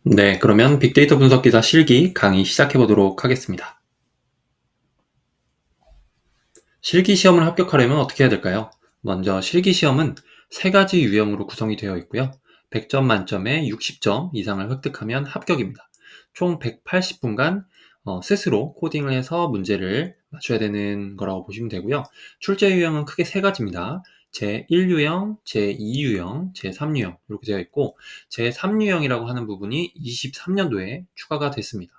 네, 그러면 빅데이터 분석 기사 실기 강의 시작해 보도록 하겠습니다. 실기 시험을 합격하려면 어떻게 해야 될까요? 먼저 실기 시험은 세 가지 유형으로 구성이 되어 있고요. 100점 만점에 60점 이상을 획득하면 합격입니다. 총 180분간 스스로 코딩을 해서 문제를 맞춰야 되는 거라고 보시면 되고요. 출제 유형은 크게 세 가지입니다. 제1유형, 제2유형, 제3유형 이렇게 되어 있고 제3유형이라고 하는 부분이 23년도에 추가가 됐습니다.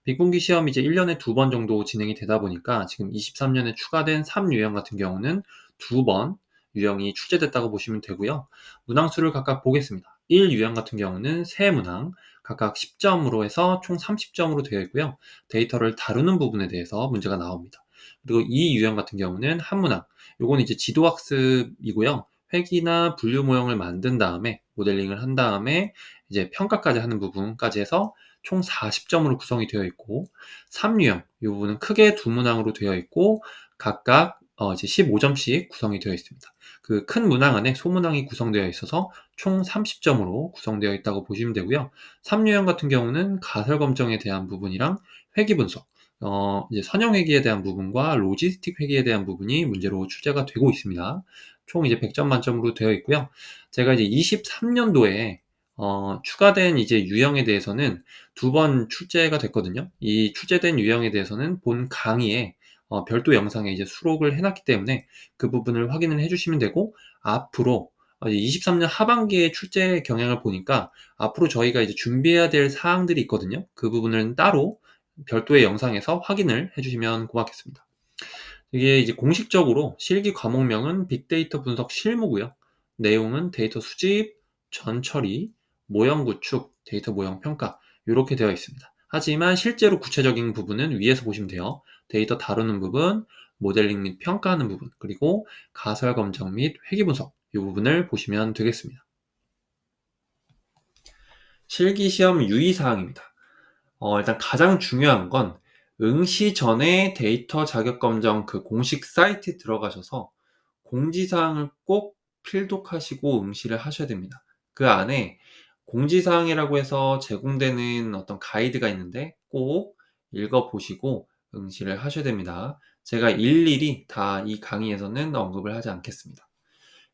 빅분기 시험이 이제 1년에 2번 정도 진행이 되다 보니까 지금 23년에 추가된 3유형 같은 경우는 2번 유형이 출제됐다고 보시면 되고요. 문항수를 각각 보겠습니다. 1유형 같은 경우는 세 문항 각각 10점으로 해서 총 30점으로 되어 있고요. 데이터를 다루는 부분에 대해서 문제가 나옵니다. 그리고 2유형 같은 경우는 한 문항, 요건 이제 지도학습이고요. 획이나 분류 모형을 만든 다음에 모델링을 한 다음에 이제 평가까지 하는 부분까지 해서 총 40점으로 구성이 되어 있고 3유형 이 부분은 크게 두 문항으로 되어 있고 각각 이제 15점씩 구성이 되어 있습니다. 그 큰 문항 안에 소문항이 구성되어 있어서 총 30점으로 구성되어 있다고 보시면 되고요. 3유형 같은 경우는 가설 검정에 대한 부분이랑 회귀 분석, 이제 선형 회귀에 대한 부분과 로지스틱 회귀에 대한 부분이 문제로 출제가 되고 있습니다. 총 이제 100점 만점으로 되어 있고요. 제가 이제 23년도에 추가된 이제 유형에 대해서는 2번 출제가 됐거든요. 이 출제된 유형에 대해서는 본 강의에 별도 영상에 이제 수록을 해놨기 때문에 그 부분을 확인을 해주시면 되고 앞으로 이제 23년 하반기에 출제 경향을 보니까 앞으로 저희가 이제 준비해야 될 사항들이 있거든요. 그 부분은 따로 별도의 영상에서 확인을 해주시면 고맙겠습니다. 이게 이제 공식적으로 실기 과목명은 빅데이터 분석 실무고요. 내용은 데이터 수집, 전처리, 모형 구축, 데이터 모형 평가 이렇게 되어 있습니다. 하지만 실제로 구체적인 부분은 위에서 보시면 돼요. 데이터 다루는 부분, 모델링 및 평가하는 부분, 그리고 가설 검정 및 회귀 분석 이 부분을 보시면 되겠습니다. 실기 시험 유의사항입니다. 일단 가장 중요한 건 응시 전에 데이터 자격 검정 그 공식 사이트에 들어가셔서 공지사항을 꼭 필독하시고 응시를 하셔야 됩니다. 그 안에 공지사항이라고 해서 제공되는 어떤 가이드가 있는데 꼭 읽어보시고 응시를 하셔야 됩니다. 제가 일일이 다 이 강의에서는 언급을 하지 않겠습니다.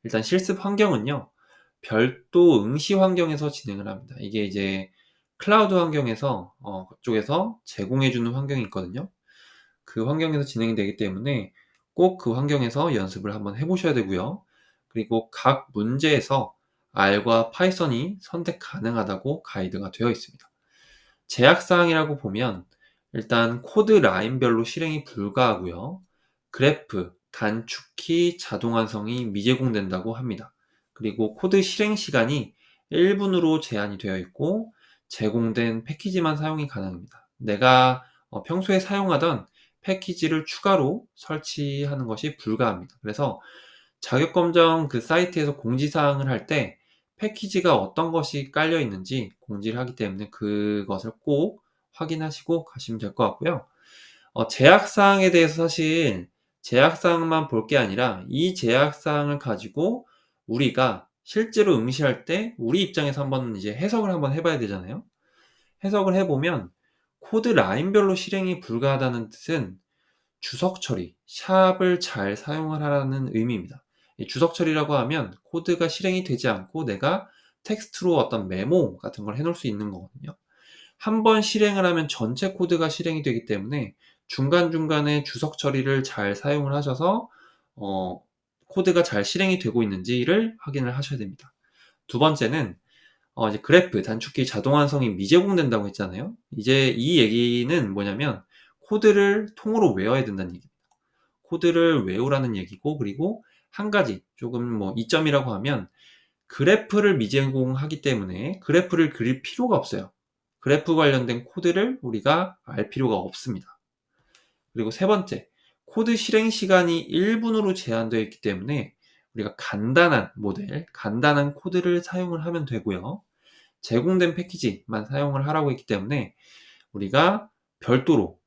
일단 실습 환경은요, 별도 응시 환경에서 진행을 합니다. 이게 이제 클라우드 환경에서 그쪽에서 제공해 주는 환경이 있거든요. 그 환경에서 진행이 되기 때문에 꼭 그 환경에서 연습을 한번 해 보셔야 되고요. 그리고 각 문제에서 R과 파이썬이 선택 가능하다고 가이드가 되어 있습니다. 제약 사항이라고 보면 일단 코드 라인별로 실행이 불가하고요. 그래프, 단축키, 자동 완성이 미제공된다고 합니다. 그리고 코드 실행 시간이 1분으로 제한이 되어 있고 제공된 패키지만 사용이 가능합니다. 내가 평소에 사용하던 패키지를 추가로 설치하는 것이 불가합니다. 그래서 자격검정 그 사이트에서 공지사항을 할 때 패키지가 어떤 것이 깔려 있는지 공지를 하기 때문에 그것을 꼭 확인하시고 가시면 될 것 같고요. 제약사항에 대해서 사실 제약사항만 볼 게 아니라 이 제약사항을 가지고 우리가 실제로 응시할 때 우리 입장에서 한번 이제 해석을 한번 해봐야 되잖아요. 해석을 해보면 코드 라인별로 실행이 불가하다는 뜻은 주석 처리, 샵을 잘 사용을 하라는 의미입니다. 이 주석 처리라고 하면 코드가 실행이 되지 않고 내가 텍스트로 어떤 메모 같은 걸 해놓을 수 있는 거거든요. 한 번 실행을 하면 전체 코드가 실행이 되기 때문에 중간중간에 주석 처리를 잘 사용을 하셔서 어, 코드가 잘 실행이 되고 있는지를 확인을 하셔야 됩니다. 두 번째는 이제 그래프, 단축키 자동 완성이 미제공된다고 했잖아요. 이제 이 얘기는 뭐냐면 코드를 통으로 외워야 된다는 얘기입니다. 코드를 외우라는 얘기고, 그리고 한 가지 조금 뭐 이점이라고 하면 그래프를 미제공하기 때문에 그래프를 그릴 필요가 없어요. 그래프 관련된 코드를 우리가 알 필요가 없습니다. 그리고 세 번째, 코드 실행 시간이 1분으로 제한되어 있기 때문에 우리가 간단한 모델, 간단한 코드를 사용을 하면 되고요. 제공된 패키지만 사용을 하라고 했기 때문에 우리가 별도로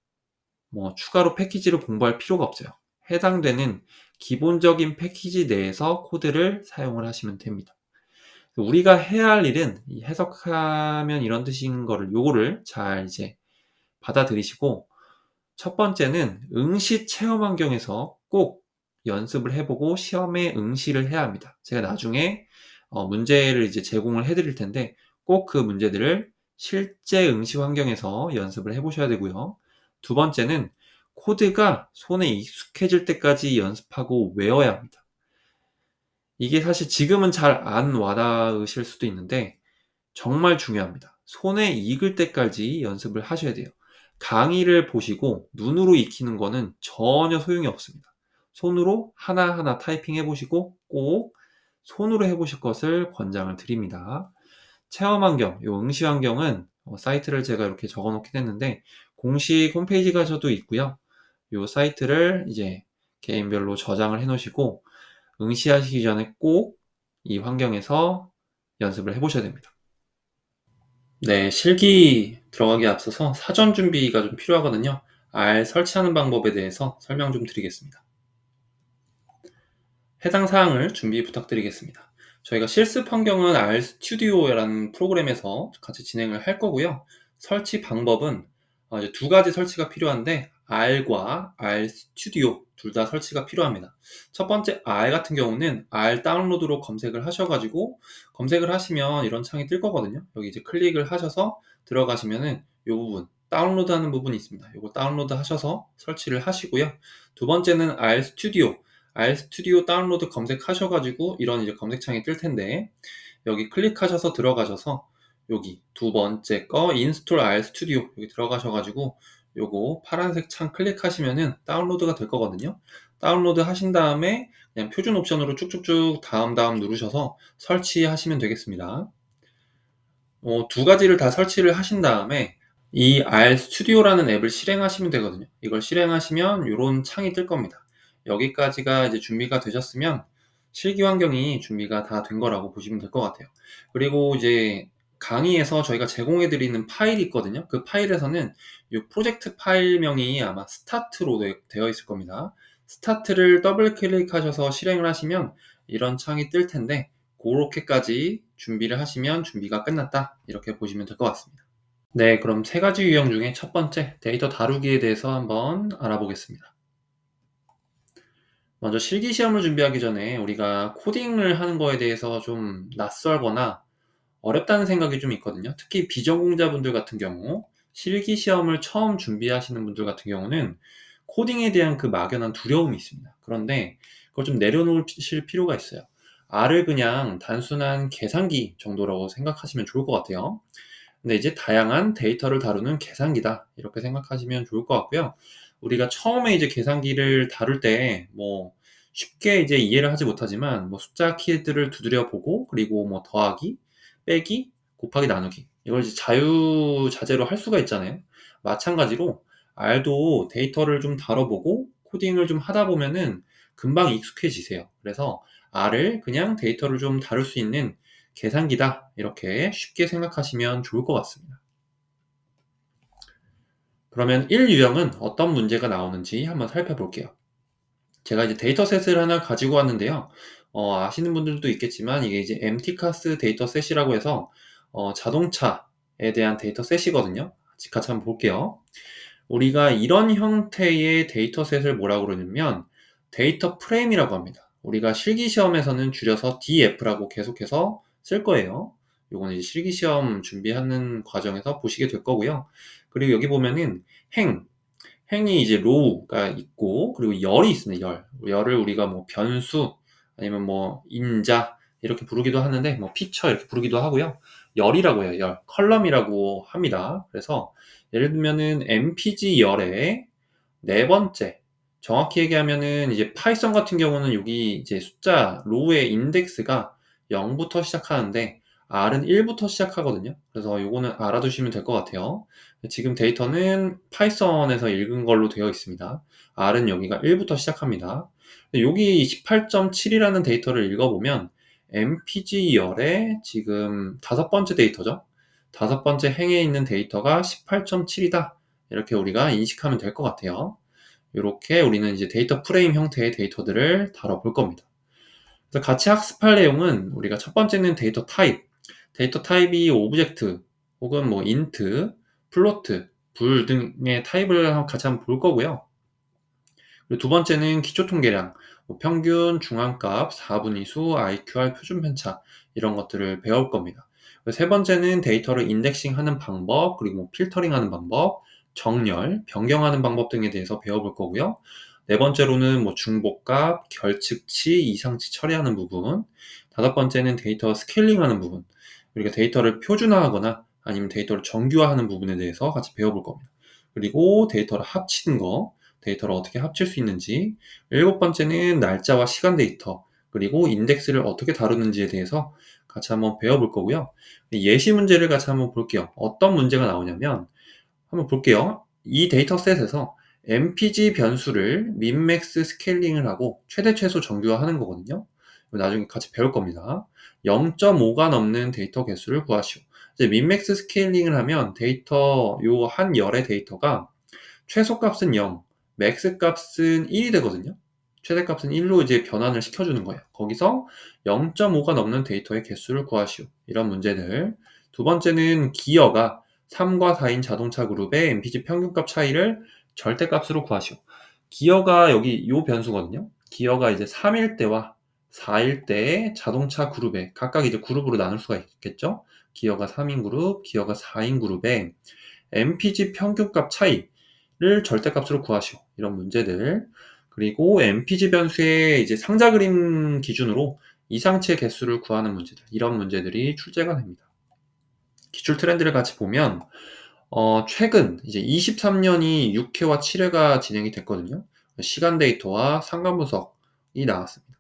뭐 추가로 패키지를 공부할 필요가 없어요. 해당되는 기본적인 패키지 내에서 코드를 사용을 하시면 됩니다. 우리가 해야 할 일은 이 해석하면 이런 뜻인 거를 요거를 잘 이제 받아들이시고, 첫 번째는 응시 체험 환경에서 꼭 연습을 해 보고 시험에 응시를 해야 합니다. 제가 나중에 문제를 이제 제공을 해 드릴 텐데 꼭 그 문제들을 실제 응시 환경에서 연습을 해 보셔야 되고요. 두 번째는 코드가 손에 익숙해질 때까지 연습하고 외워야 합니다. 이게 사실 지금은 잘 안 와닿으실 수도 있는데 정말 중요합니다. 손에 익을 때까지 연습을 하셔야 돼요. 강의를 보시고 눈으로 익히는 거는 전혀 소용이 없습니다. 손으로 하나하나 타이핑해 보시고 꼭 손으로 해 보실 것을 권장을 드립니다. 체험 환경, 요 응시 환경은 사이트를 제가 이렇게 적어 놓긴 했는데 공식 홈페이지 가셔도 있고요. 요 사이트를 이제 개인별로 저장을 해 놓으시고 응시하시기 전에 꼭 이 환경에서 연습을 해 보셔야 됩니다. 네, 실기 들어가기에 앞서서 사전 준비가 좀 필요하거든요. R 설치하는 방법에 대해서 설명 좀 드리겠습니다. 해당 사항을 준비 부탁드리겠습니다. 저희가 실습 환경은 R 스튜디오라는 프로그램에서 같이 진행을 할 거고요. 설치 방법은 이제 두 가지 설치가 필요한데 R과 R 스튜디오 둘 다 설치가 필요합니다. 첫 번째 R 같은 경우는 R 다운로드로 검색을 하셔가지고 검색을 하시면 이런 창이 뜰 거거든요. 여기 이제 클릭을 하셔서 들어가시면은 이 부분 다운로드 하는 부분이 있습니다. 이거 다운로드 하셔서 설치를 하시고요. 두 번째는 R 스튜디오 RStudio 다운로드 검색하셔가지고 이런 이제 검색창이 뜰 텐데 여기 클릭하셔서 들어가셔서 여기 두 번째 거 인스톨 RStudio 여기 들어가셔가지고 요거 파란색 창 클릭하시면은 다운로드가 될 거거든요. 다운로드 하신 다음에 그냥 표준 옵션으로 쭉쭉쭉 다음 누르셔서 설치하시면 되겠습니다. 두 가지를 다 설치를 하신 다음에 이 RStudio라는 앱을 실행하시면 되거든요. 이걸 실행하시면 이런 창이 뜰 겁니다. 여기까지가 이제 준비가 되셨으면 실기 환경이 준비가 다 된 거라고 보시면 될 것 같아요. 그리고 이제 강의에서 저희가 제공해 드리는 파일이 있거든요. 그 파일에서는 이 프로젝트 파일명이 아마 스타트로 되어 있을 겁니다. 스타트를 더블 클릭하셔서 실행을 하시면 이런 창이 뜰 텐데 그렇게까지 준비를 하시면 준비가 끝났다 이렇게 보시면 될 것 같습니다. 네, 그럼 세 가지 유형 중에 첫 번째 데이터 다루기에 대해서 한번 알아보겠습니다. 먼저 실기 시험을 준비하기 전에 우리가 코딩을 하는 거에 대해서 좀 낯설거나 어렵다는 생각이 좀 있거든요. 특히 비전공자분들 같은 경우 실기 시험을 처음 준비하시는 분들 같은 경우는 코딩에 대한 그 막연한 두려움이 있습니다. 그런데 그걸 좀 내려놓으실 필요가 있어요. R을 그냥 단순한 계산기 정도라고 생각하시면 좋을 것 같아요. 근데 이제 다양한 데이터를 다루는 계산기다 이렇게 생각하시면 좋을 것 같고요. 우리가 처음에 이제 계산기를 다룰 때 뭐 쉽게 이제 이해를 하지 못하지만 뭐 숫자 키들을 두드려 보고 그리고 뭐 더하기, 빼기, 곱하기, 나누기 이걸 이제 자유자재로 할 수가 있잖아요. 마찬가지로 R도 데이터를 좀 다뤄보고 코딩을 좀 하다 보면은 금방 익숙해지세요. 그래서 R을 그냥 데이터를 좀 다룰 수 있는 계산기다 이렇게 쉽게 생각하시면 좋을 것 같습니다. 그러면 1유형은 어떤 문제가 나오는지 한번 살펴볼게요. 제가 이제 데이터셋을 하나 가지고 왔는데요. 아시는 분들도 있겠지만 이게 이제 MTCAS 데이터셋이라고 해서 자동차에 대한 데이터셋이거든요. 같이 한번 볼게요. 우리가 이런 형태의 데이터셋을 뭐라고 그러냐면 데이터 프레임이라고 합니다. 우리가 실기시험에서는 줄여서 DF라고 계속해서 쓸 거예요. 요거는 이제 실기시험 준비하는 과정에서 보시게 될 거고요. 그리고 여기 보면은 행이 이제 row가 있고 그리고 열이 있습니다. 열을 우리가 뭐 변수 아니면 뭐 인자 이렇게 부르기도 하는데 뭐 피처 이렇게 부르기도 하고요. 열이라고 해요. 컬럼이라고 합니다. 그래서 예를 들면은 mpg 열의 네 번째 정확히 얘기하면은 이제 파이썬 같은 경우는 여기 이제 숫자 row의 인덱스가 0부터 시작하는데 R은 1부터 시작하거든요. 그래서 요거는 알아두시면 될 것 같아요. 지금 데이터는 파이썬에서 읽은 걸로 되어 있습니다. R은 여기가 1부터 시작합니다. 여기 18.7이라는 데이터를 읽어보면 mpg열의 지금 다섯 번째 데이터죠. 다섯 번째 행에 있는 데이터가 18.7이다. 이렇게 우리가 인식하면 될 것 같아요. 이렇게 우리는 이제 데이터 프레임 형태의 데이터들을 다뤄볼 겁니다. 그래서 같이 학습할 내용은 우리가 첫 번째는 데이터 타입. 데이터 타입이 오브젝트 혹은 뭐 인트, 플로트, 불 등의 타입을 같이 한번 볼 거고요. 그리고 두 번째는 기초 통계량, 뭐 평균, 중앙값, 4분위수, IQR, 표준 편차 이런 것들을 배울 겁니다. 세 번째는 데이터를 인덱싱하는 방법, 그리고 뭐 필터링하는 방법, 정렬, 변경하는 방법 등에 대해서 배워볼 거고요. 네 번째로는 뭐 중복값, 결측치, 이상치 처리하는 부분. 다섯 번째는 데이터 스케일링하는 부분. 우리가 데이터를 표준화하거나 아니면 데이터를 정규화하는 부분에 대해서 같이 배워볼 겁니다. 그리고 데이터를 합치는 거, 데이터를 어떻게 합칠 수 있는지, 일곱 번째는 날짜와 시간 데이터, 그리고 인덱스를 어떻게 다루는지에 대해서 같이 한번 배워볼 거고요. 예시 문제를 같이 한번 볼게요. 어떤 문제가 나오냐면, 한번 볼게요. 이 데이터셋에서 MPG 변수를 민맥스 스케일링을 하고 최대 최소 정규화하는 거거든요. 나중에 같이 배울 겁니다. 0.5가 넘는 데이터 개수를 구하시오. 이제 민맥스 스케일링을 하면 데이터 요 한 열의 데이터가 최소값은 0, 맥스값은 1이 되거든요. 최대값은 1로 이제 변환을 시켜주는 거예요. 거기서 0.5가 넘는 데이터의 개수를 구하시오. 이런 문제들. 두 번째는 기어가 3과 4인 자동차 그룹의 MPG 평균값 차이를 절대값으로 구하시오. 기어가 여기 요 변수거든요. 기어가 이제 3일 때와 4일 때의 자동차 그룹에 각각 이제 그룹으로 나눌 수가 있겠죠. 기어가 3인 그룹, 기어가 4인 그룹에 MPG 평균값 차이를 절대값으로 구하시오. 이런 문제들. 그리고 MPG 변수의 이제 상자 그림 기준으로 이상치의 개수를 구하는 문제들. 이런 문제들이 출제가 됩니다. 기출 트렌드를 같이 보면 최근 이제 23년이 6회와 7회가 진행이 됐거든요. 시간 데이터와 상관 분석이 나왔습니다.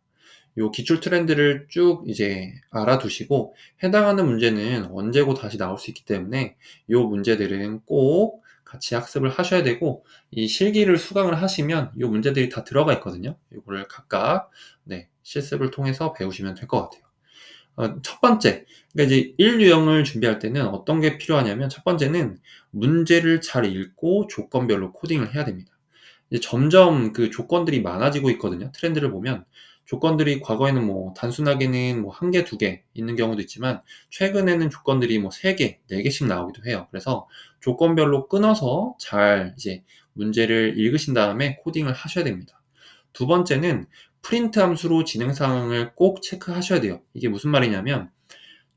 요 기출 트렌드를 쭉 이제 알아두시고 해당하는 문제는 언제고 다시 나올 수 있기 때문에 요 문제들은 꼭 같이 학습을 하셔야 되고 이 실기를 수강을 하시면 요 문제들이 다 들어가 있거든요. 요거를 각각 실습을 통해서 배우시면 될 것 같아요. 첫 번째, 그러니까 이제 1유형을 준비할 때는 어떤 게 필요하냐면 첫 번째는 문제를 잘 읽고 조건별로 코딩을 해야 됩니다. 이제 점점 그 조건들이 많아지고 있거든요. 트렌드를 보면 조건들이 과거에는 뭐 단순하게는 뭐 1개, 2개 있는 경우도 있지만 최근에는 조건들이 뭐 3개, 4개씩 나오기도 해요. 그래서 조건별로 끊어서 잘 이제 문제를 읽으신 다음에 코딩을 하셔야 됩니다. 두 번째는 프린트 함수로 진행 사항을 꼭 체크하셔야 돼요. 이게 무슨 말이냐면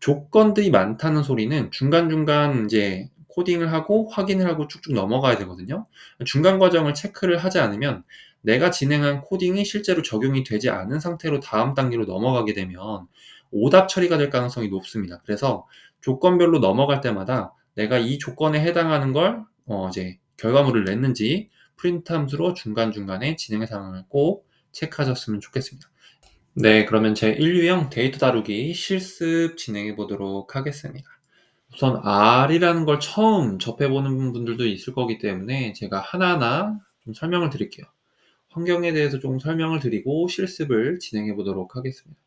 조건들이 많다는 소리는 중간중간 이제 코딩을 하고 확인을 하고 쭉쭉 넘어가야 되거든요. 중간 과정을 체크를 하지 않으면 내가 진행한 코딩이 실제로 적용이 되지 않은 상태로 다음 단계로 넘어가게 되면 오답 처리가 될 가능성이 높습니다. 그래서 조건별로 넘어갈 때마다 내가 이 조건에 해당하는 걸 이제 결과물을 냈는지 프린트 함수로 중간중간에 진행의 상황을 꼭 체크하셨으면 좋겠습니다. 네, 그러면 제 1유형 데이터 다루기 실습 진행해 보도록 하겠습니다. 우선 R이라는 걸 처음 접해보는 분들도 있을 거기 때문에 제가 하나하나 좀 설명을 드릴게요. 환경에 대해서 좀 설명을 드리고 실습을 진행해 보도록 하겠습니다.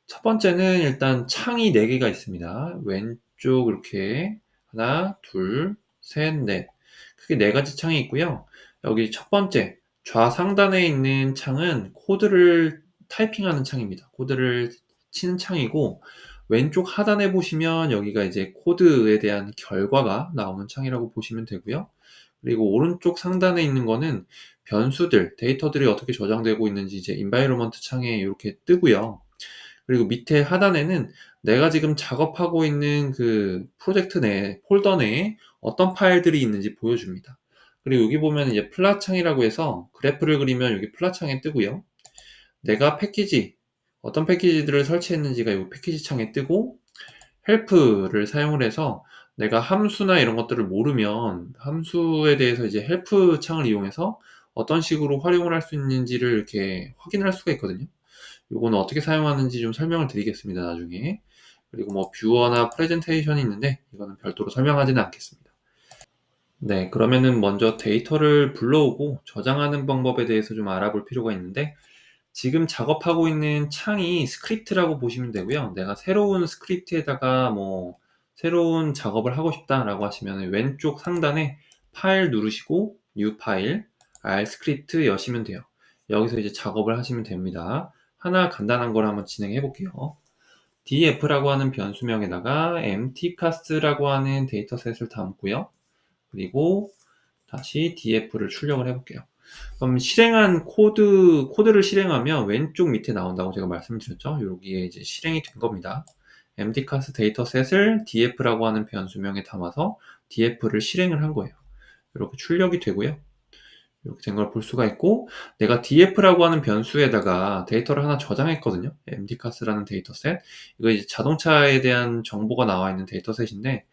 첫 번째는 일단 창이 4개가 있습니다. 왼쪽 이렇게 하나, 둘, 셋, 넷. 크게 4가지 창이 있고요. 여기 첫 번째 좌상단에 있는 창은 코드를 타이핑하는 창입니다. 코드를 치는 창이고 왼쪽 하단에 보시면 여기가 이제 코드에 대한 결과가 나오는 창이라고 보시면 되고요. 그리고 오른쪽 상단에 있는 거는 변수들, 데이터들이 어떻게 저장되고 있는지 이제 environment 창에 이렇게 뜨고요. 그리고 밑에 하단에는 내가 지금 작업하고 있는 그 프로젝트 내 폴더 내에 어떤 파일들이 있는지 보여줍니다. 그리고 여기 보면 이제 플랫 창이라고 해서 그래프를 그리면 여기 플랫 창에 뜨고요. 내가 패키지, 어떤 패키지들을 설치했는지가 이 패키지 창에 뜨고 헬프를 사용을 해서 내가 함수나 이런 것들을 모르면 함수에 대해서 이제 헬프 창을 이용해서 어떤 식으로 활용을 할 수 있는지를 이렇게 확인을 할 수가 있거든요. 요거는 어떻게 사용하는지 좀 설명을 드리겠습니다, 나중에. 그리고 뭐 뷰어나 프레젠테이션이 있는데 이거는 별도로 설명하지는 않겠습니다. 네, 그러면은 먼저 데이터를 불러오고 저장하는 방법에 대해서 좀 알아볼 필요가 있는데 지금 작업하고 있는 창이 스크립트라고 보시면 되고요. 내가 새로운 스크립트에다가 뭐 새로운 작업을 하고 싶다라고 하시면 왼쪽 상단에 파일 누르시고 뉴 파일, R 스크립트 여시면 돼요. 여기서 이제 작업을 하시면 됩니다. 하나 간단한 걸 한번 진행해 볼게요. df라고 하는 변수명에다가 emptycast라고 하는 데이터셋을 담고요. 그리고 다시 df를 출력을 해 볼게요. 그럼 실행한 코드를 실행하면 왼쪽 밑에 나온다고 제가 말씀드렸죠. 여기에 이제 실행이 된 겁니다. emptycast 데이터셋을 df라고 하는 변수명에 담아서 df를 실행을 한 거예요. 이렇게 출력이 되고요. 이렇게 된 걸 볼 수가 있고, 내가 df라고 하는 변수에다가 데이터를 하나 저장했거든요. emptycast라는 데이터셋. 이거 이제 자동차에 대한 정보가 나와 있는 데이터셋인데,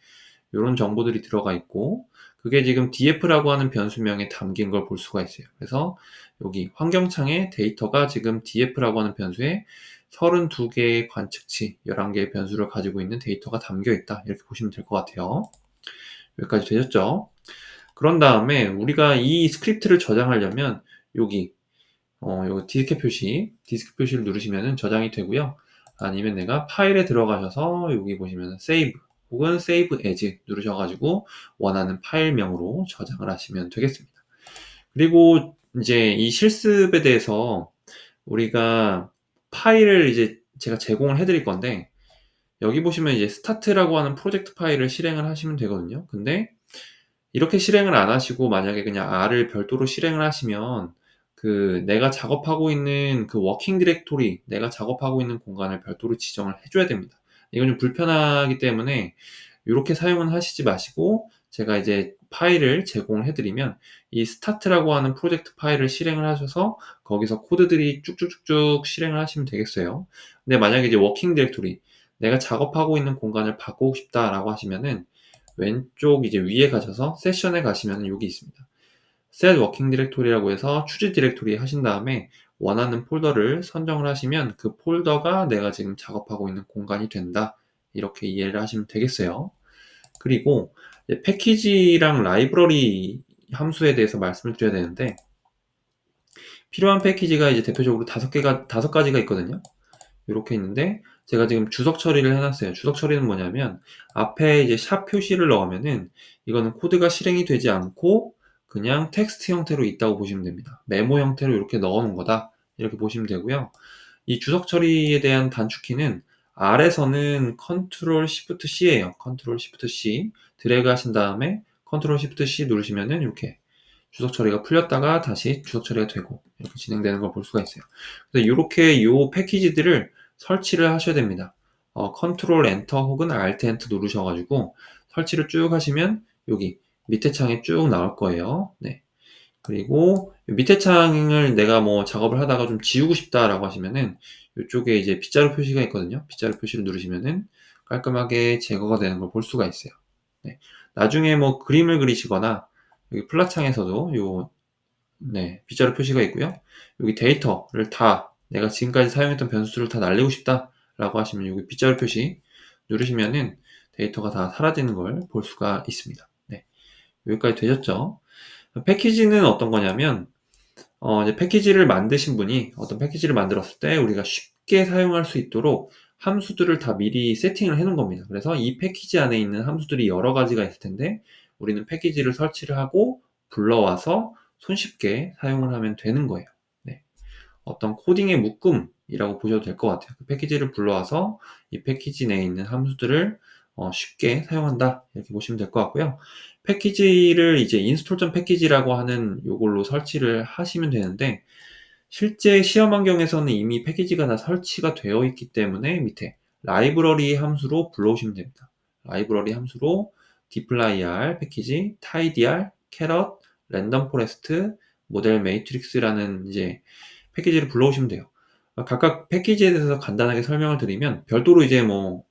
이런 정보들이 들어가 있고, 그게 지금 df라고 하는 변수명에 담긴 걸 볼 수가 있어요. 그래서 여기 환경창에 데이터가 지금 df라고 하는 변수에 32개의 관측치, 11개의 변수를 가지고 있는 데이터가 담겨 있다. 이렇게 보시면 될 것 같아요. 여기까지 되셨죠? 그런 다음에 우리가 이 스크립트를 저장하려면 여기 요 디스크 표시를 누르시면 저장이 되고요. 아니면 내가 파일에 들어가셔서 여기 보시면 세이브 혹은 세이브 에즈 누르셔가지고 원하는 파일명으로 저장을 하시면 되겠습니다. 그리고 이제 이 실습에 대해서 우리가 파일을 이제 제가 제공을 해드릴 건데, 여기 보시면 이제 스타트라고 하는 프로젝트 파일을 실행을 하시면 되거든요. 근데 이렇게 실행을 안 하시고 만약에 그냥 R을 별도로 실행을 하시면 내가 작업하고 있는 그 워킹 디렉토리, 내가 작업하고 있는 공간을 별도로 지정을 해줘야 됩니다. 이건 좀 불편하기 때문에 이렇게 사용은 하시지 마시고, 제가 이제 파일을 제공을 해드리면 이 스타트라고 하는 프로젝트 파일을 실행을 하셔서 거기서 코드들이 쭉쭉쭉쭉 실행을 하시면 되겠어요. 근데 만약에 이제 워킹 디렉토리, 내가 작업하고 있는 공간을 바꾸고 싶다라고 하시면은 왼쪽 이제 위에 가셔서 세션에 가시면 여기 있습니다. set working directory라고 해서 추지 디렉토리 하신 다음에 원하는 폴더를 선정을 하시면 그 폴더가 내가 지금 작업하고 있는 공간이 된다. 이렇게 이해를 하시면 되겠어요. 그리고 패키지랑 라이브러리 함수에 대해서 말씀을 드려야 되는데, 필요한 패키지가 이제 대표적으로 다섯 가지가 있거든요. 이렇게 있는데, 제가 지금 주석 처리를 해놨어요. 주석 처리는 뭐냐면 앞에 이제 샵 표시를 넣으면은 이거는 코드가 실행이 되지 않고 그냥 텍스트 형태로 있다고 보시면 됩니다. 메모 형태로 이렇게 넣어놓은 거다, 이렇게 보시면 되고요. 이 주석 처리에 대한 단축키는 R에서는 Ctrl Shift C예요. Ctrl Shift C 드래그 하신 다음에 Ctrl Shift C 누르시면은 이렇게 주석 처리가 풀렸다가 다시 주석 처리가 되고 이렇게 진행되는 걸 볼 수가 있어요. 그래서 이렇게 요 패키지들을 설치를 하셔야 됩니다. 컨트롤 엔터 혹은 알트 엔터 누르셔가지고 설치를 쭉 하시면 여기 밑에 창에 쭉 나올 거예요. 네. 그리고 밑에 창을 내가 뭐 작업을 하다가 좀 지우고 싶다라고 하시면은 이쪽에 이제 빗자루 표시가 있거든요. 빗자루 표시를 누르시면은 깔끔하게 제거가 되는 걸 볼 수가 있어요. 네. 나중에 뭐 그림을 그리시거나 여기 플랫 창에서도 빗자루 표시가 있고요. 여기 데이터를 다 내가 지금까지 사용했던 변수를 다 날리고 싶다라고 하시면 여기 빗자루 표시 누르시면은 데이터가 다 사라지는 걸 볼 수가 있습니다. 네. 여기까지 되셨죠? 패키지는 어떤 거냐면, 이제 패키지를 만드신 분이 어떤 패키지를 만들었을 때 우리가 쉽게 사용할 수 있도록 함수들을 다 미리 세팅을 해 놓은 겁니다. 그래서 이 패키지 안에 있는 함수들이 여러 가지가 있을 텐데, 우리는 패키지를 설치를 하고 불러와서 손쉽게 사용을 하면 되는 거예요. 네. 어떤 코딩의 묶음이라고 보셔도 될 것 같아요. 그 패키지를 불러와서 이 패키지 내에 있는 함수들을 쉽게 사용한다, 이렇게 보시면 될 것 같고요. 패키지를 이제 인스톨 패키지라고 하는 요걸로 설치를 하시면 되는데, 실제 시험 환경에서는 이미 패키지가 다 설치가 되어 있기 때문에 밑에 라이브러리 함수로 불러오시면 됩니다. 라이브러리 함수로 dplyr 패키지, tidyr, 캐럿, 랜덤 포레스트, 모델 매트릭스라는 이제 패키지를 불러오시면 돼요. 각각 패키지에 대해서 간단하게 설명을 드리면 별도로 이제 뭐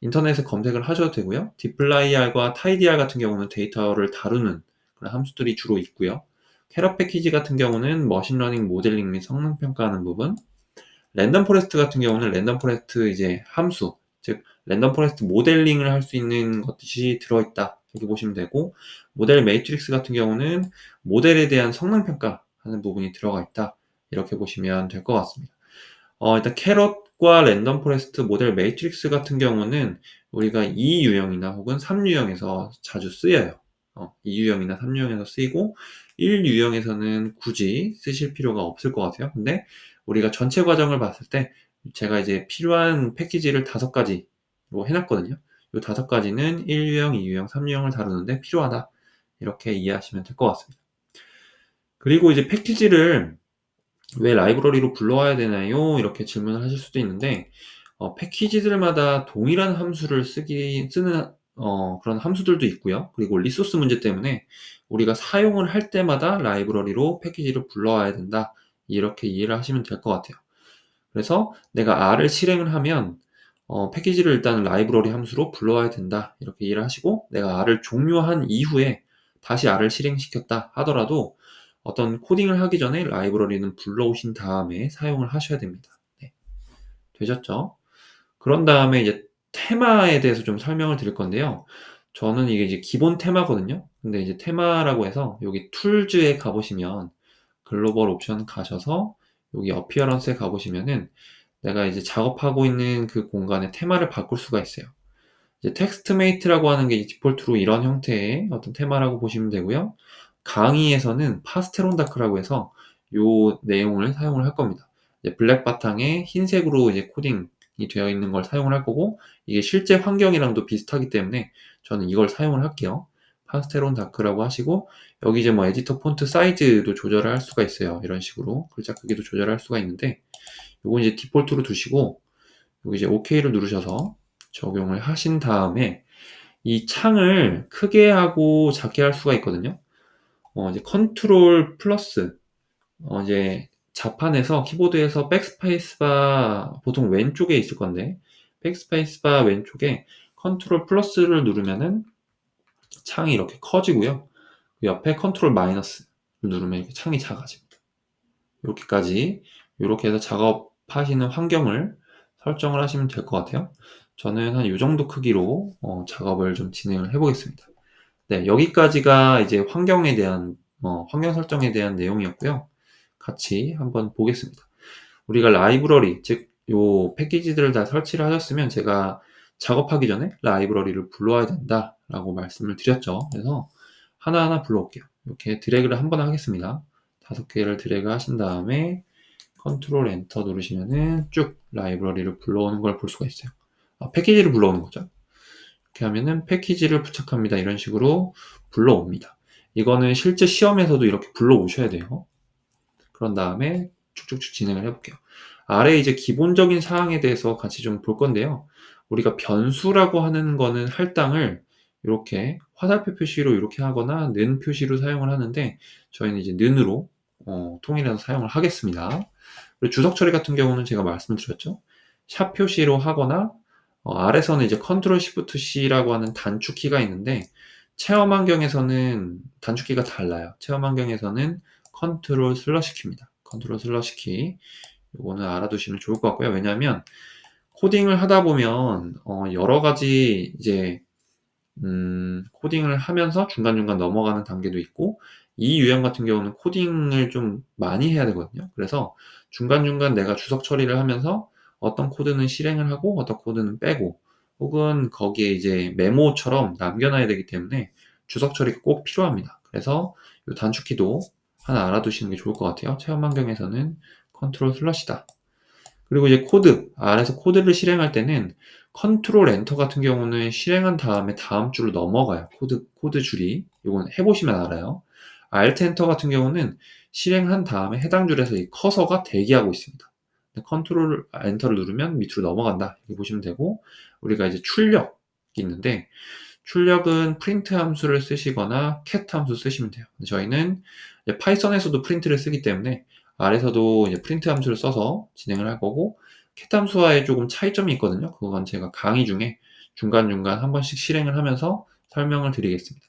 인터넷에 검색을 하셔도 되고요. dplyr과 tidyr 같은 경우는 데이터를 다루는 그런 함수들이 주로 있고요. 캐럿 패키지 같은 경우는 머신러닝 모델링 및 성능 평가하는 부분, 랜덤 포레스트 같은 경우는 랜덤 포레스트 이제 함수, 즉 랜덤 포레스트 모델링을 할 수 있는 것이 들어있다, 이렇게 보시면 되고, 모델 매트릭스 같은 경우는 모델에 대한 성능 평가하는 부분이 들어가 있다, 이렇게 보시면 될 것 같습니다. 일단 캐럿과 랜덤 포레스트, 모델 매트릭스 같은 경우는 우리가 2유형이나 혹은 3유형에서 자주 쓰여요. 2유형이나 3유형에서 쓰이고 1유형에서는 굳이 쓰실 필요가 없을 것 같아요. 근데 우리가 전체 과정을 봤을 때 제가 이제 필요한 패키지를 5가지로 해놨거든요. 요 5가지는 1유형, 2유형, 3유형을 다루는데 필요하다. 이렇게 이해하시면 될 것 같습니다. 그리고 이제 패키지를 왜 라이브러리로 불러와야 되나요? 이렇게 질문을 하실 수도 있는데, 패키지들마다 동일한 함수를 쓰는 그런 함수들도 있고요. 그리고 리소스 문제 때문에 우리가 사용을 할 때마다 라이브러리로 패키지를 불러와야 된다. 이렇게 이해를 하시면 될 것 같아요. 그래서 내가 R을 실행을 하면 패키지를 일단 라이브러리 함수로 불러와야 된다. 이렇게 이해를 하시고, 내가 R을 종료한 이후에 다시 R을 실행시켰다 하더라도 어떤 코딩을 하기 전에 라이브러리는 불러오신 다음에 사용을 하셔야 됩니다. 네. 되셨죠? 그런 다음에 이제 테마에 대해서 좀 설명을 드릴 건데요. 저는 이게 이제 기본 테마거든요. 근데 이제 테마라고 해서 여기 툴즈에 가보시면 글로벌 옵션 가셔서 여기 어피어런스에 가보시면은 내가 이제 작업하고 있는 그 공간의 테마를 바꿀 수가 있어요. 이제 텍스트메이트라고 하는 게 디폴트로 이런 형태의 어떤 테마라고 보시면 되고요. 강의에서는 파스텔 온 다크라고 해서 요 내용을 사용을 할 겁니다. 이제 블랙 바탕에 흰색으로 이제 코딩이 되어 있는 걸 사용을 할 거고, 이게 실제 환경이랑도 비슷하기 때문에 저는 이걸 사용을 할게요. 파스텔 온 다크라고 하시고, 여기 이제 뭐 에디터 폰트 사이즈도 조절을 할 수가 있어요. 이런 식으로 글자 크기도 조절할 수가 있는데, 요거 이제 디폴트로 두시고 여기 이제 OK를 누르셔서 적용을 하신 다음에 이 창을 크게 하고 작게 할 수가 있거든요. 이제 컨트롤 플러스 이제 자판에서 키보드에서 백스페이스 바 보통 왼쪽에 있을 건데, 백스페이스 바 왼쪽에 컨트롤 플러스를 누르면은 창이 이렇게 커지고요. 그 옆에 컨트롤 마이너스를 누르면 이렇게 창이 작아집니다. 이렇게까지 이렇게 해서 작업하시는 환경을 설정을 하시면 될 것 같아요. 저는 한 이 정도 크기로 작업을 좀 진행을 해 보겠습니다. 네, 여기까지가 이제 환경에 대한 환경 설정에 대한 내용이었고요. 같이 한번 보겠습니다. 우리가 라이브러리, 즉 요 패키지들을 다 설치를 하셨으면 제가 작업하기 전에 라이브러리를 불러와야 된다라고 말씀을 드렸죠. 그래서 하나하나 불러올게요. 이렇게 드래그를 한번 하겠습니다. 5개를 드래그 하신 다음에 컨트롤 엔터 누르시면은 쭉 라이브러리를 불러오는 걸 볼 수가 있어요. 패키지를 불러오는 거죠. 이렇게 하면은 패키지를 부착합니다. 이런 식으로 불러옵니다. 이거는 실제 시험에서도 이렇게 불러오셔야 돼요. 그런 다음에 쭉쭉쭉 진행을 해볼게요. 아래 이제 기본적인 사항에 대해서 같이 좀 볼 건데요. 우리가 변수라고 하는 거는 할당을 이렇게 화살표 표시로 이렇게 하거나 는 표시로 사용을 하는데, 저희는 이제 는으로 통일해서 사용을 하겠습니다. 그리고 주석 처리 같은 경우는 제가 말씀을 드렸죠. 샵 표시로 하거나 아래서는 이제 컨트롤 시프트 C라고 하는 단축키가 있는데, 체험 환경에서는 단축키가 달라요. 체험 환경에서는 컨트롤 슬러시 키입니다. 컨트롤 슬러시 키. 이거는 알아두시면 좋을 것 같고요. 왜냐하면 코딩을 하다 보면 여러 가지 이제 코딩을 하면서 중간중간 넘어가는 단계도 있고, 이 유형 같은 경우는 코딩을 좀 많이 해야 되거든요. 그래서 중간중간 내가 주석 처리를 하면서 어떤 코드는 실행을 하고 어떤 코드는 빼고, 혹은 거기에 이제 메모처럼 남겨놔야 되기 때문에 주석 처리가 꼭 필요합니다. 그래서 이 단축키도 하나 알아두시는 게 좋을 것 같아요. 체험 환경에서는 컨트롤 슬러시다. 그리고 이제 코드, 아래서 코드를 실행할 때는 컨트롤 엔터 같은 경우는 실행한 다음에 다음 줄로 넘어가요. 코드 줄이. 이건 해보시면 알아요. 알트 엔터 같은 경우는 실행한 다음에 해당 줄에서 이 커서가 대기하고 있습니다. 컨트롤 엔터를 누르면 밑으로 넘어간다. 이렇게 보시면 되고, 우리가 이제 출력이 있는데, 출력은 프린트 함수를 쓰시거나 cat 함수 쓰시면 돼요. 저희는 파이썬에서도 프린트를 쓰기 때문에 아래서도 이제 프린트 함수를 써서 진행을 할 거고, cat 함수와의 조금 차이점이 있거든요. 그건 제가 강의 중에 중간중간 한 번씩 실행을 하면서 설명을 드리겠습니다.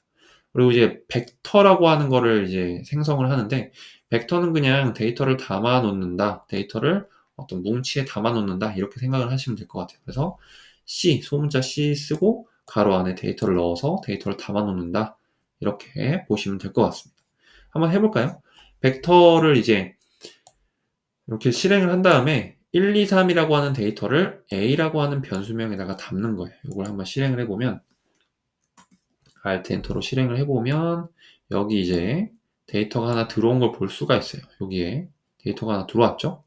그리고 이제 벡터라고 하는 거를 이제 생성을 하는데, 벡터는 그냥 데이터를 담아 놓는다. 데이터를 어떤 뭉치에 담아 놓는다. 이렇게 생각을 하시면 될 것 같아요. 그래서 C, 소문자 C 쓰고 가로 안에 데이터를 넣어서 데이터를 담아 놓는다. 이렇게 보시면 될 것 같습니다. 한번 해볼까요? 벡터를 이제 이렇게 실행을 한 다음에 1, 2, 3이라고 하는 데이터를 A라고 하는 변수명에다가 담는 거예요. 이걸 한번 실행을 해보면, Alt 엔터로 실행을 해보면 여기 이제 데이터가 하나 들어온 걸 볼 수가 있어요. 여기에 데이터가 하나 들어왔죠?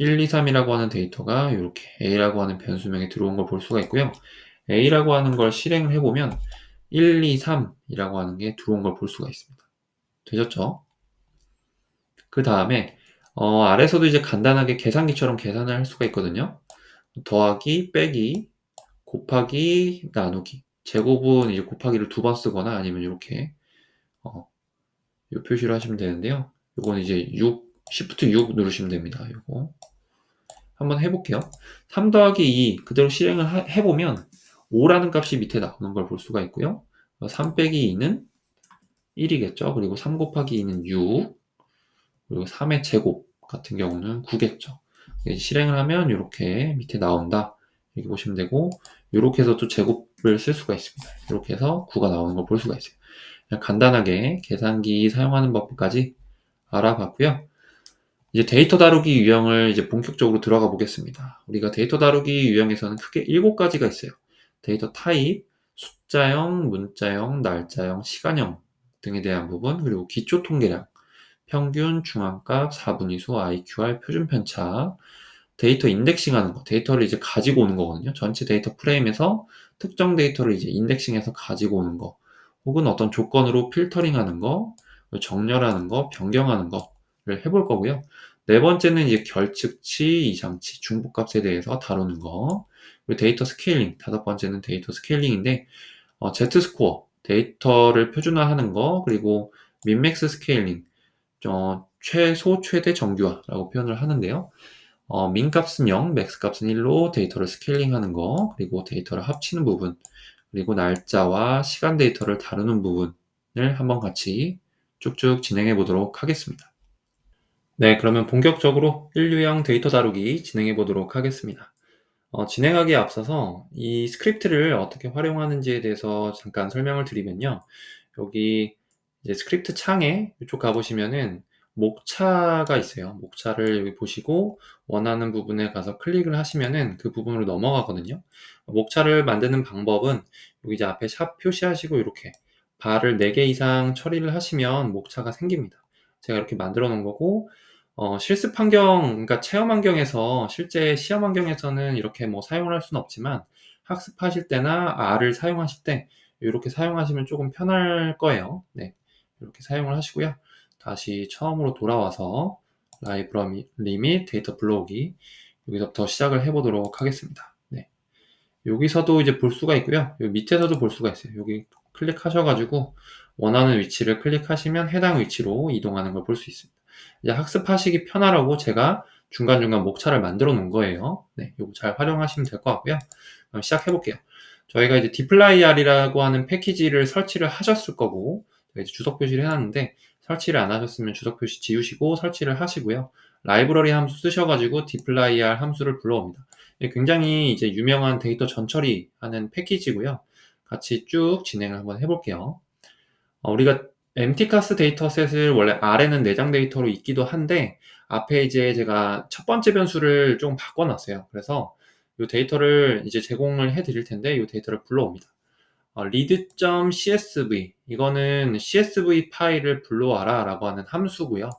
1, 2, 3이라고 하는 데이터가 이렇게 A라고 하는 변수명에 들어온 걸 볼 수가 있고요. A라고 하는 걸 실행을 해보면 1, 2, 3이라고 하는 게 들어온 걸 볼 수가 있습니다. 되셨죠? 그 다음에 아래서도 이제 간단하게 계산기처럼 계산을 할 수가 있거든요. 더하기, 빼기, 곱하기, 나누기. 제곱은 이제 곱하기를 2번 쓰거나 아니면 이렇게 이 표시를 하시면 되는데요. 요건 이제 6, Shift 6 누르시면 됩니다. 요거 한번 해볼게요. 3 더하기 2 그대로 실행을 해보면 5라는 값이 밑에 나오는 걸 볼 수가 있고요. 3 빼기 2는 1이겠죠. 그리고 3 곱하기 2는 6, 그리고 3의 제곱 같은 경우는 9겠죠. 실행을 하면 이렇게 밑에 나온다. 이렇게 보시면 되고, 이렇게 해서 또 제곱을 쓸 수가 있습니다. 이렇게 해서 9가 나오는 걸 볼 수가 있어요. 그냥 간단하게 계산기 사용하는 법까지 알아봤고요. 이제 데이터 다루기 유형을 이제 본격적으로 들어가 보겠습니다. 우리가 데이터 다루기 유형에서는 크게 7가지가 있어요. 데이터 타입, 숫자형, 문자형, 날짜형, 시간형 등에 대한 부분, 그리고 기초 통계량, 평균, 중앙값, 4분위수, IQR, 표준 편차, 데이터 인덱싱 하는 거, 데이터를 이제 가지고 오는 거거든요. 전체 데이터 프레임에서 특정 데이터를 이제 인덱싱해서 가지고 오는 거, 혹은 어떤 조건으로 필터링 하는 거, 정렬하는 거, 변경하는 거를 해볼 거고요. 네 번째는 이제 결측치, 이상치, 중복값에 대해서 다루는 거, 그리고 데이터 스케일링, 다섯 번째는 데이터 스케일링인데, Z스코어, 데이터를 표준화하는 거, 그리고 민맥스 스케일링, 최소, 최대 정규화라고 표현을 하는데요. 민값은 0, 맥스값은 1로 데이터를 스케일링하는 거, 그리고 데이터를 합치는 부분, 그리고 날짜와 시간 데이터를 다루는 부분을 한번 같이 쭉쭉 진행해 보도록 하겠습니다. 네, 그러면 본격적으로 인류형 데이터 다루기 진행해 보도록 하겠습니다. 진행하기에 앞서서 이 스크립트를 어떻게 활용하는지에 대해서 잠깐 설명을 드리면요. 여기 이제 스크립트 창에 이쪽 가보시면은 목차가 있어요. 목차를 여기 보시고 원하는 부분에 가서 클릭을 하시면은 그 부분으로 넘어가거든요. 목차를 만드는 방법은 여기 이제 앞에 샵 표시하시고 이렇게 발을 4개 이상 처리를 하시면 목차가 생깁니다. 제가 이렇게 만들어 놓은 거고, 실습 환경, 그러니까 체험 환경에서 실제 시험 환경에서는 이렇게 뭐 사용을 할 수는 없지만 학습하실 때나 R을 사용하실 때 이렇게 사용하시면 조금 편할 거예요. 네, 이렇게 사용을 하시고요. 다시 처음으로 돌아와서 라이브러리 및 데이터 불러오기 여기서부터 시작을 해보도록 하겠습니다. 네, 여기서도 이제 볼 수가 있고요. 여기 밑에서도 볼 수가 있어요. 여기 클릭하셔가지고 원하는 위치를 클릭하시면 해당 위치로 이동하는 걸 볼 수 있습니다. 이제 학습하시기 편하라고 제가 중간중간 목차를 만들어 놓은 거예요. 네, 이거 잘 활용하시면 될 것 같고요. 그럼 시작해 볼게요. 저희가 이제 dplyR이라고 하는 패키지를 설치를 하셨을 거고, 이제 주석 표시를 해놨는데, 설치를 안 하셨으면 주석 표시 지우시고 설치를 하시고요. 라이브러리 함수 쓰셔가지고 dplyr 함수를 불러옵니다. 굉장히 이제 유명한 데이터 전처리하는 패키지고요. 같이 쭉 진행을 한번 해볼게요. 우리가 MTCAS 데이터셋을 원래 R에는 내장 데이터로 있기도 한데 앞에 이제 제가 첫 번째 변수를 좀 바꿔놨어요. 그래서 이 데이터를 이제 제공을 해드릴 텐데 이 데이터를 불러옵니다. read.csv 이거는 csv 파일을 불러와라 라고 하는 함수고요.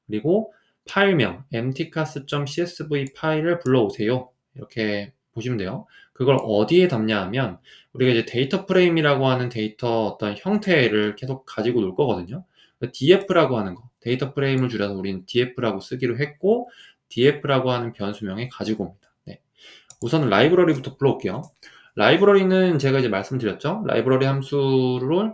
그리고 파일명 mtcas.csv 파일을 불러오세요. 이렇게 보시면 돼요. 그걸 어디에 담냐 하면 우리가 이제 데이터 프레임이라고 하는 데이터 어떤 형태를 계속 가지고 놀 거거든요. df라고 하는 거, 데이터 프레임을 줄여서 우리는 df라고 쓰기로 했고 df라고 하는 변수명에 가지고 옵니다. 네. 우선 라이브러리부터 불러올게요. 라이브러리는 제가 이제 말씀드렸죠. 라이브러리 함수를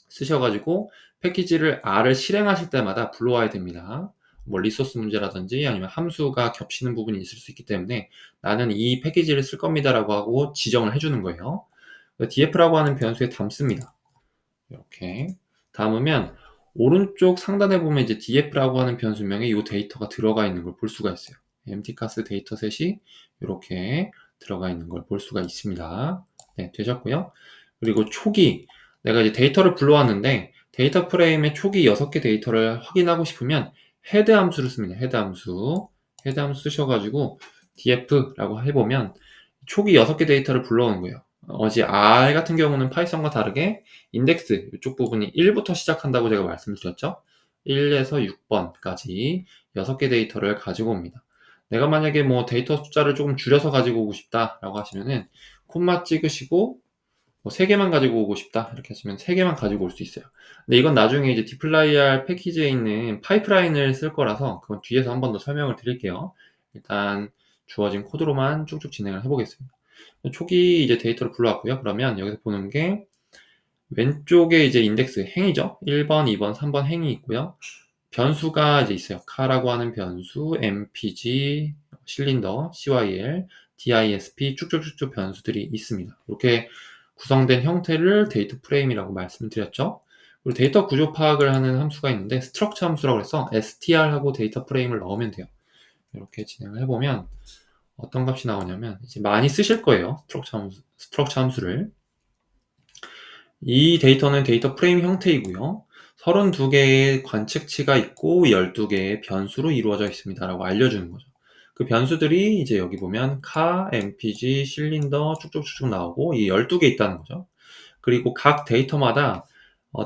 쓰셔가지고 패키지를 R을 실행하실 때마다 불러와야 됩니다. 뭐 리소스 문제라든지 아니면 함수가 겹치는 부분이 있을 수 있기 때문에 나는 이 패키지를 쓸 겁니다라고 하고 지정을 해주는 거예요. df라고 하는 변수에 담습니다. 이렇게 담으면 오른쪽 상단에 보면 이제 df라고 하는 변수명에 이 데이터가 들어가 있는 걸 볼 수가 있어요. MTCAS 데이터셋이 이렇게 들어가 있는 걸 볼 수가 있습니다. 네, 되셨고요. 그리고 초기, 내가 이제 데이터를 불러왔는데 데이터 프레임의 초기 6개 데이터를 확인하고 싶으면 헤드 함수를 씁니다. 헤드 함수 쓰셔가지고 df라고 해보면 초기 6개 데이터를 불러오는 거예요. 어제 R 같은 경우는 파이썬과 다르게 인덱스 이쪽 부분이 1부터 시작한다고 제가 말씀을 드렸죠. 1에서 6번까지 6개 데이터를 가지고 옵니다. 내가 만약에 뭐 데이터 숫자를 조금 줄여서 가지고 오고 싶다라고 하시면은 콤마 찍으시고 뭐 3개만 가지고 오고 싶다 이렇게 하시면 3개만 가지고 올 수 있어요. 근데 이건 나중에 이제 디플라이알 패키지에 있는 파이프라인을 쓸 거라서 그건 뒤에서 한 번 더 설명을 드릴게요. 일단 주어진 코드로만 쭉쭉 진행을 해보겠습니다. 초기 이제 데이터를 불러왔고요. 그러면 여기서 보는 게 왼쪽에 이제 인덱스 행이죠. 1번, 2번, 3번 행이 있고요. 변수가 이제 있어요. 카라고 하는 변수, mpg, 실린더, cyl, disp 쭉쭉쭉쭉 변수들이 있습니다. 이렇게 구성된 형태를 데이터 프레임이라고 말씀드렸죠. 그리고 데이터 구조 파악을 하는 함수가 있는데 스트럭처 함수라고 해서 str하고 데이터 프레임을 넣으면 돼요. 이렇게 진행을 해보면 어떤 값이 나오냐면 이제 많이 쓰실 거예요. 스트럭처 함수를. 이 데이터는 데이터 프레임 형태이고요. 32개의 관측치가 있고 12개의 변수로 이루어져 있습니다 라고 알려주는 거죠. 그 변수들이 이제 여기 보면 카, mpg, 실린더 쭉쭉쭉 나오고 이 12개 있다는 거죠. 그리고 각 데이터마다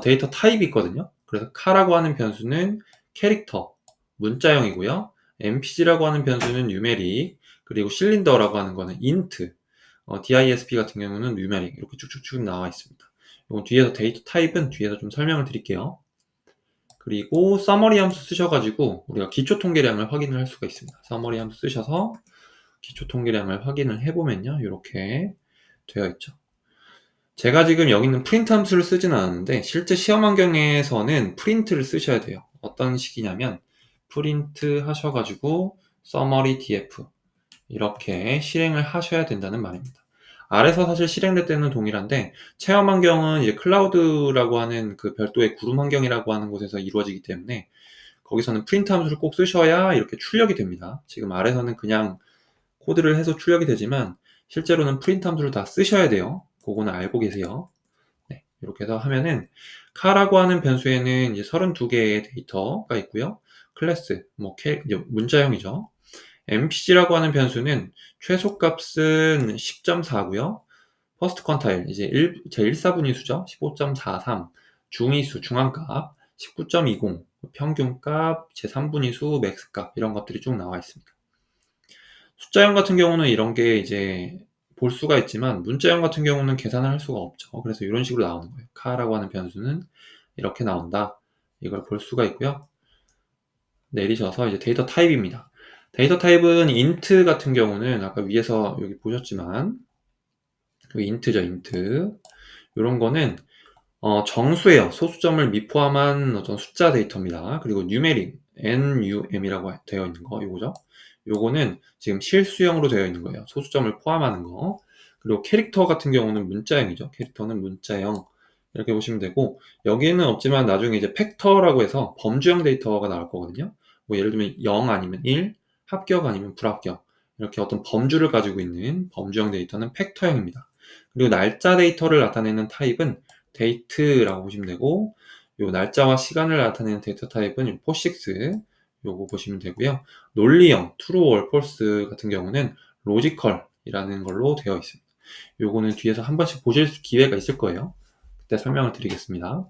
데이터 타입이 있거든요. 그래서 카라고 하는 변수는 캐릭터, 문자형이고요. mpg라고 하는 변수는 뉴메릭, 그리고 실린더라고 하는 거는 인트, disp 같은 경우는 뉴메릭 이렇게 쭉쭉쭉 나와 있습니다. 이건 뒤에서 데이터 타입은 뒤에서 좀 설명을 드릴게요. 그리고 서머리 함수 쓰셔가지고 우리가 기초 통계량을 확인을 할 수가 있습니다. 서머리 함수 쓰셔서 기초 통계량을 확인을 해보면요. 이렇게 되어 있죠. 제가 지금 여기 있는 프린트 함수를 쓰진 않았는데 실제 시험 환경에서는 프린트를 쓰셔야 돼요. 어떤 식이냐면 프린트 하셔가지고 summary df 이렇게 실행을 하셔야 된다는 말입니다. 아래서 사실 실행될 때는 동일한데 체험 환경은 이제 클라우드라고 하는 그 별도의 구름 환경이라고 하는 곳에서 이루어지기 때문에 거기서는 프린트 함수를 꼭 쓰셔야 이렇게 출력이 됩니다. 지금 아래서는 그냥 코드를 해서 출력이 되지만 실제로는 프린트 함수를 다 쓰셔야 돼요. 그거는 알고 계세요. 네, 이렇게 해서 하면은 카라고 하는 변수에는 이제 32개의 데이터가 있고요. 클래스, 이제 문자형이죠. mpg라고 하는 변수는 최소값은 10.4고요. 퍼스트 퀀타일, 이제 제1사분위수죠. 15.43, 중위수, 중앙값, 19.20, 평균값, 제3분위수, 맥스값 이런 것들이 쭉 나와 있습니다. 숫자형 같은 경우는 이런 게 이제 볼 수가 있지만 문자형 같은 경우는 계산을 할 수가 없죠. 그래서 이런 식으로 나오는 거예요. 카라고 하는 변수는 이렇게 나온다. 이걸 볼 수가 있고요. 내리셔서 이제 데이터 타입입니다. 데이터 타입은 int 같은 경우는 아까 위에서 여기 보셨지만 여기 int죠, int. 이런 거는 정수예요. 소수점을 미포함한 어떤 숫자 데이터입니다. 그리고 numeric, num이라고 되어 있는 거, 요거죠. 요거는 지금 실수형으로 되어 있는 거예요. 소수점을 포함하는 거. 그리고 캐릭터 같은 경우는 문자형이죠. 캐릭터는 문자형. 이렇게 보시면 되고, 여기는 없지만 나중에 이제 팩터라고 해서 범주형 데이터가 나올 거거든요. 뭐 예를 들면 0 아니면 1, 합격 아니면 불합격. 이렇게 어떤 범주를 가지고 있는 범주형 데이터는 팩터형입니다. 그리고 날짜 데이터를 나타내는 타입은 데이트라고 보시면 되고, 요 날짜와 시간을 나타내는 데이터 타입은 포식스 요거 보시면 되고요. 논리형 true or false 같은 경우는 logical이라는 걸로 되어 있습니다. 요거는 뒤에서 한 번씩 보실 기회가 있을 거예요. 그때 설명을 드리겠습니다.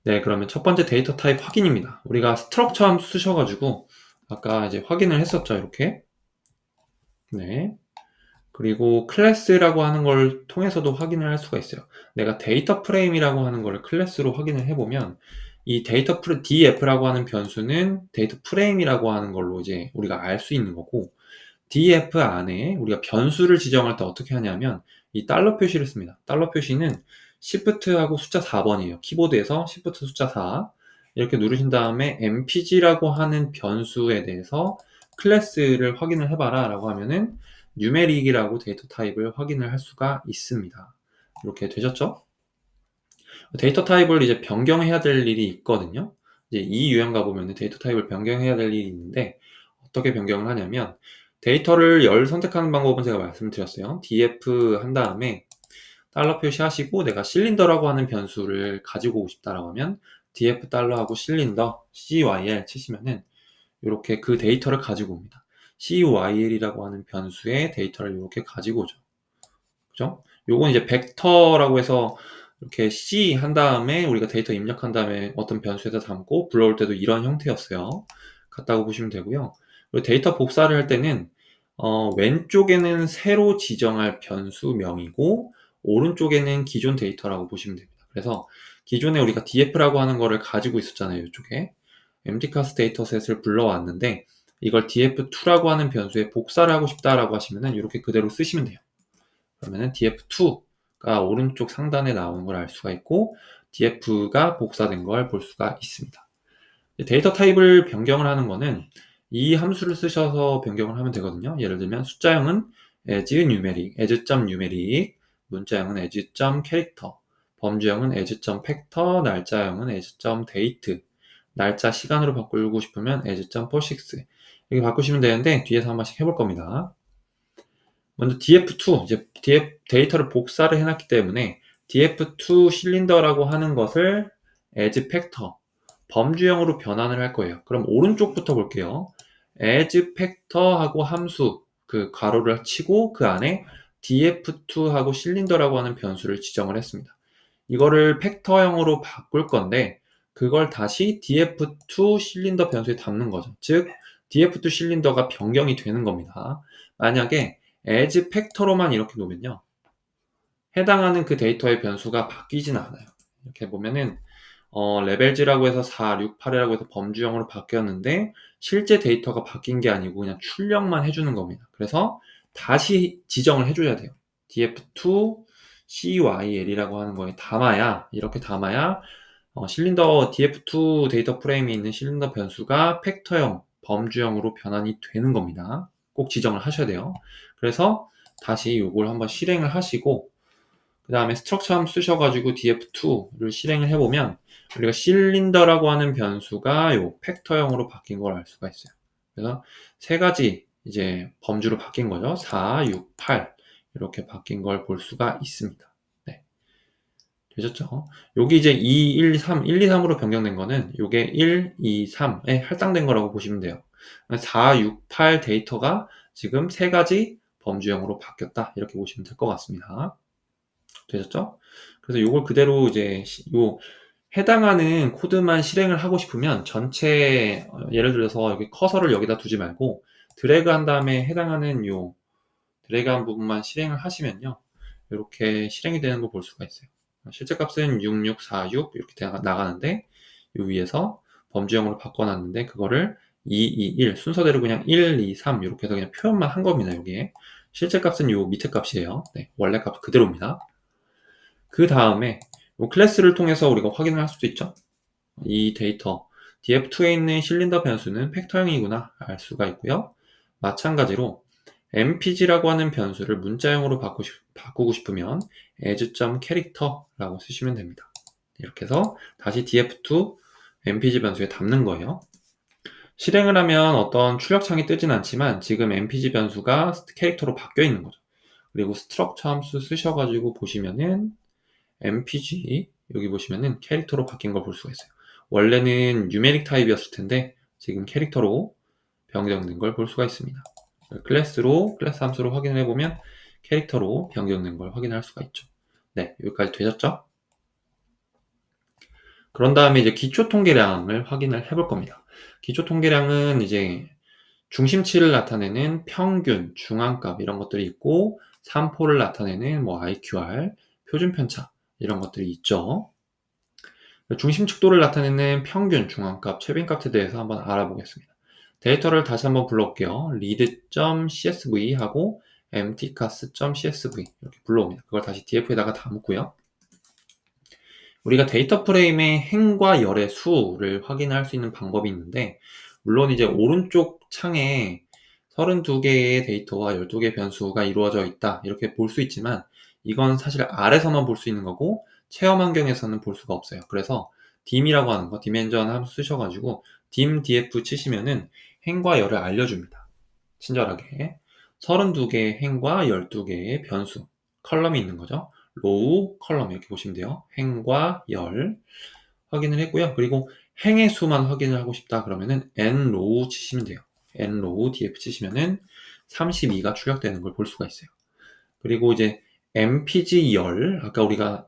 네, 그러면 첫 번째 데이터 타입 확인입니다. 우리가 스트럭처 함수 쓰셔가지고 아까 이제 확인을 했었죠, 이렇게. 네. 그리고 클래스라고 하는 걸 통해서도 확인을 할 수가 있어요. 내가 데이터 프레임이라고 하는 걸 클래스로 확인을 해보면 이 df라고 하는 변수는 데이터 프레임이라고 하는 걸로 이제 우리가 알 수 있는 거고, df 안에 우리가 변수를 지정할 때 어떻게 하냐면 이 달러 표시를 씁니다. 달러 표시는 shift하고 숫자 4번이에요. 키보드에서 shift 숫자 4 이렇게 누르신 다음에 mpg라고 하는 변수에 대해서 클래스를 확인을 해봐라 라고 하면은 numeric이라고 데이터 타입을 확인을 할 수가 있습니다. 이렇게 되셨죠? 데이터 타입을 이제 변경해야 될 일이 있거든요. 이제 이 유형 가보면 데이터 타입을 변경해야 될 일이 있는데 어떻게 변경을 하냐면 데이터를 열 선택하는 방법은 제가 말씀드렸어요. df 한 다음에 달러 표시하시고 내가 실린더라고 하는 변수를 가지고 오고 싶다라고 하면 df 달러하고 실린더 cyl 치시면은 이렇게 그 데이터를 가지고 옵니다. cyl이라고 하는 변수의 데이터를 이렇게 가지고 오죠. 그죠? 요건 이제 벡터라고 해서 이렇게 C 한 다음에 우리가 데이터 입력한 다음에 어떤 변수에다 담고 불러올 때도 이런 형태였어요. 같다고 보시면 되고요. 그리고 데이터 복사를 할 때는 왼쪽에는 새로 지정할 변수명이고 오른쪽에는 기존 데이터라고 보시면 됩니다. 그래서 기존에 우리가 df라고 하는 거를 가지고 있었잖아요. 이쪽에 emptycast 데이터셋을 불러왔는데 이걸 df2라고 하는 변수에 복사를 하고 싶다라고 하시면은 이렇게 그대로 쓰시면 돼요. 그러면은 df2가 오른쪽 상단에 나오는 걸 알 수가 있고 df가 복사된 걸 볼 수가 있습니다. 데이터 타입을 변경을 하는 거는 이 함수를 쓰셔서 변경을 하면 되거든요. 예를 들면 숫자형은 as_numeric, as.numeric, 문자형은 as.character, 범주형은 as.factor, 날짜형은 as.date, 날짜 시간으로 바꾸고 싶으면 as.POSIX 이렇게 바꾸시면 되는데 뒤에서 한 번씩 해볼 겁니다. 먼저 df2, 이제 데이터를 복사를 해놨기 때문에 df2 실린더라고 하는 것을 as factor, 범주형으로 변환을 할 거예요. 그럼 오른쪽부터 볼게요. as factor 하고 함수, 그 괄호를 치고 그 안에 df2 하고 실린더라고 하는 변수를 지정을 했습니다. 이거를 팩터형으로 바꿀 건데 그걸 다시 df2 실린더 변수에 담는 거죠. 즉 df2 실린더가 변경이 되는 겁니다. 만약에 as 팩터로만 이렇게 놓으면요. 해당하는 그 데이터의 변수가 바뀌진 않아요. 이렇게 보면은 레벨즈라고 해서 4, 6, 8이라고 해서 범주형으로 바뀌었는데 실제 데이터가 바뀐 게 아니고 그냥 출력만 해주는 겁니다. 그래서 다시 지정을 해줘야 돼요. df2 cyl이라고 하는 거에 담아야 이렇게 담아야 실린더 df2 데이터 프레임에 있는 실린더 변수가 팩터형, 범주형으로 변환이 되는 겁니다. 꼭 지정을 하셔야 돼요. 그래서 다시 이걸 한번 실행을 하시고 그 다음에 스트럭처 함수 쓰셔가지고 df2를 실행을 해보면 우리가 실린더라고 하는 변수가 요 팩터형으로 바뀐 걸 알 수가 있어요. 그래서 세 가지 이제 범주로 바뀐 거죠. 4, 6, 8 이렇게 바뀐 걸 볼 수가 있습니다. 네. 되셨죠? 여기 이제 2, 1, 3, 1, 2, 3으로 변경된 거는 요게 1, 2, 3에 할당된 거라고 보시면 돼요. 4, 6, 8 데이터가 지금 세 가지 범주형으로 바뀌었다. 이렇게 보시면 될 것 같습니다. 되셨죠? 그래서 요걸 그대로 이제 요 해당하는 코드만 실행을 하고 싶으면 전체 예를 들어서 여기 커서를 여기다 두지 말고 드래그 한 다음에 해당하는 요 드래그한 부분만 실행을 하시면요. 이렇게 실행이 되는 거 볼 수가 있어요. 실제 값은 6646 이렇게 나가는데 요 위에서 범주형으로 바꿔놨는데 그거를 2, 2, 1 순서대로 그냥 1, 2, 3 이렇게 해서 그냥 표현만 한 겁니다. 여기에 실제 값은 요 밑에 값이에요. 네, 원래 값 그대로입니다. 그 다음에 클래스를 통해서 우리가 확인을 할 수도 있죠. 이 데이터 df2에 있는 실린더 변수는 팩터형이구나 알 수가 있고요. 마찬가지로 mpg라고 하는 변수를 문자형으로 바꾸고 싶으면 as.character라고 쓰시면 됩니다. 이렇게 해서 다시 df2 mpg 변수에 담는 거예요. 실행을 하면 어떤 출력창이 뜨진 않지만 지금 mpg 변수가 캐릭터로 바뀌어 있는 거죠. 그리고 스트럭처 함수 쓰셔가지고 보시면은 mpg 여기 보시면은 캐릭터로 바뀐 걸 볼 수가 있어요. 원래는 뉴메릭 타입이었을 텐데 지금 캐릭터로 변경된 걸 볼 수가 있습니다. 클래스 함수로 확인을 해보면 캐릭터로 변경된 걸 확인할 수가 있죠. 네, 여기까지 되셨죠? 그런 다음에 이제 기초 통계량을 확인을 해볼 겁니다. 기초 통계량은 이제 중심치를 나타내는 평균, 중앙값 이런 것들이 있고 산포를 나타내는 뭐 IQR, 표준 편차 이런 것들이 있죠. 중심 척도를 나타내는 평균, 중앙값, 최빈값에 대해서 한번 알아보겠습니다. 데이터를 다시 한번 불러올게요. read.csv 하고 emptycast.csv 이렇게 불러옵니다. 그걸 다시 df에다가 담고요. 우리가 데이터 프레임의 행과 열의 수를 확인할 수 있는 방법이 있는데 물론 이제 오른쪽 창에 32개의 데이터와 12개의 변수가 이루어져 있다 이렇게 볼 수 있지만 이건 사실 아래서만 볼 수 있는 거고 체험 환경에서는 볼 수가 없어요. 그래서 dim이라고 하는 거, dimension 함수 쓰셔가지고 dim df 치시면은 행과 열을 알려줍니다. 친절하게 32개의 행과 12개의 변수 컬럼이 있는 거죠. 로우, 컬럼 이렇게 보시면 돼요. 행과 열 확인을 했고요. 그리고 행의 수만 확인을 하고 싶다 그러면은 n로우 치시면 돼요. n로우 df 치시면은 32가 출력되는 걸 볼 수가 있어요. 그리고 이제 mpg 열 아까 우리가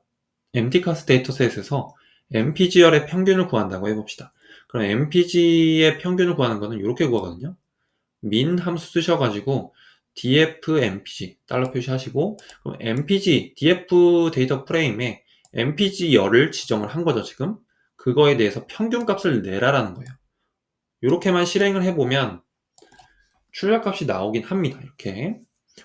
emptycast 데이터셋에서 mpg 열의 평균을 구한다고 해봅시다. 그럼 mpg의 평균을 구하는 거는 이렇게 구하거든요. min 함수 쓰셔가지고 df mpg 달러 표시하시고, 그럼 mpg df 데이터 프레임에 mpg 열을 지정을 한 거죠, 지금. 그거에 대해서 평균값을 내라라는 거예요. 이렇게만 실행을 해보면 출력값이 나오긴 합니다. 이렇게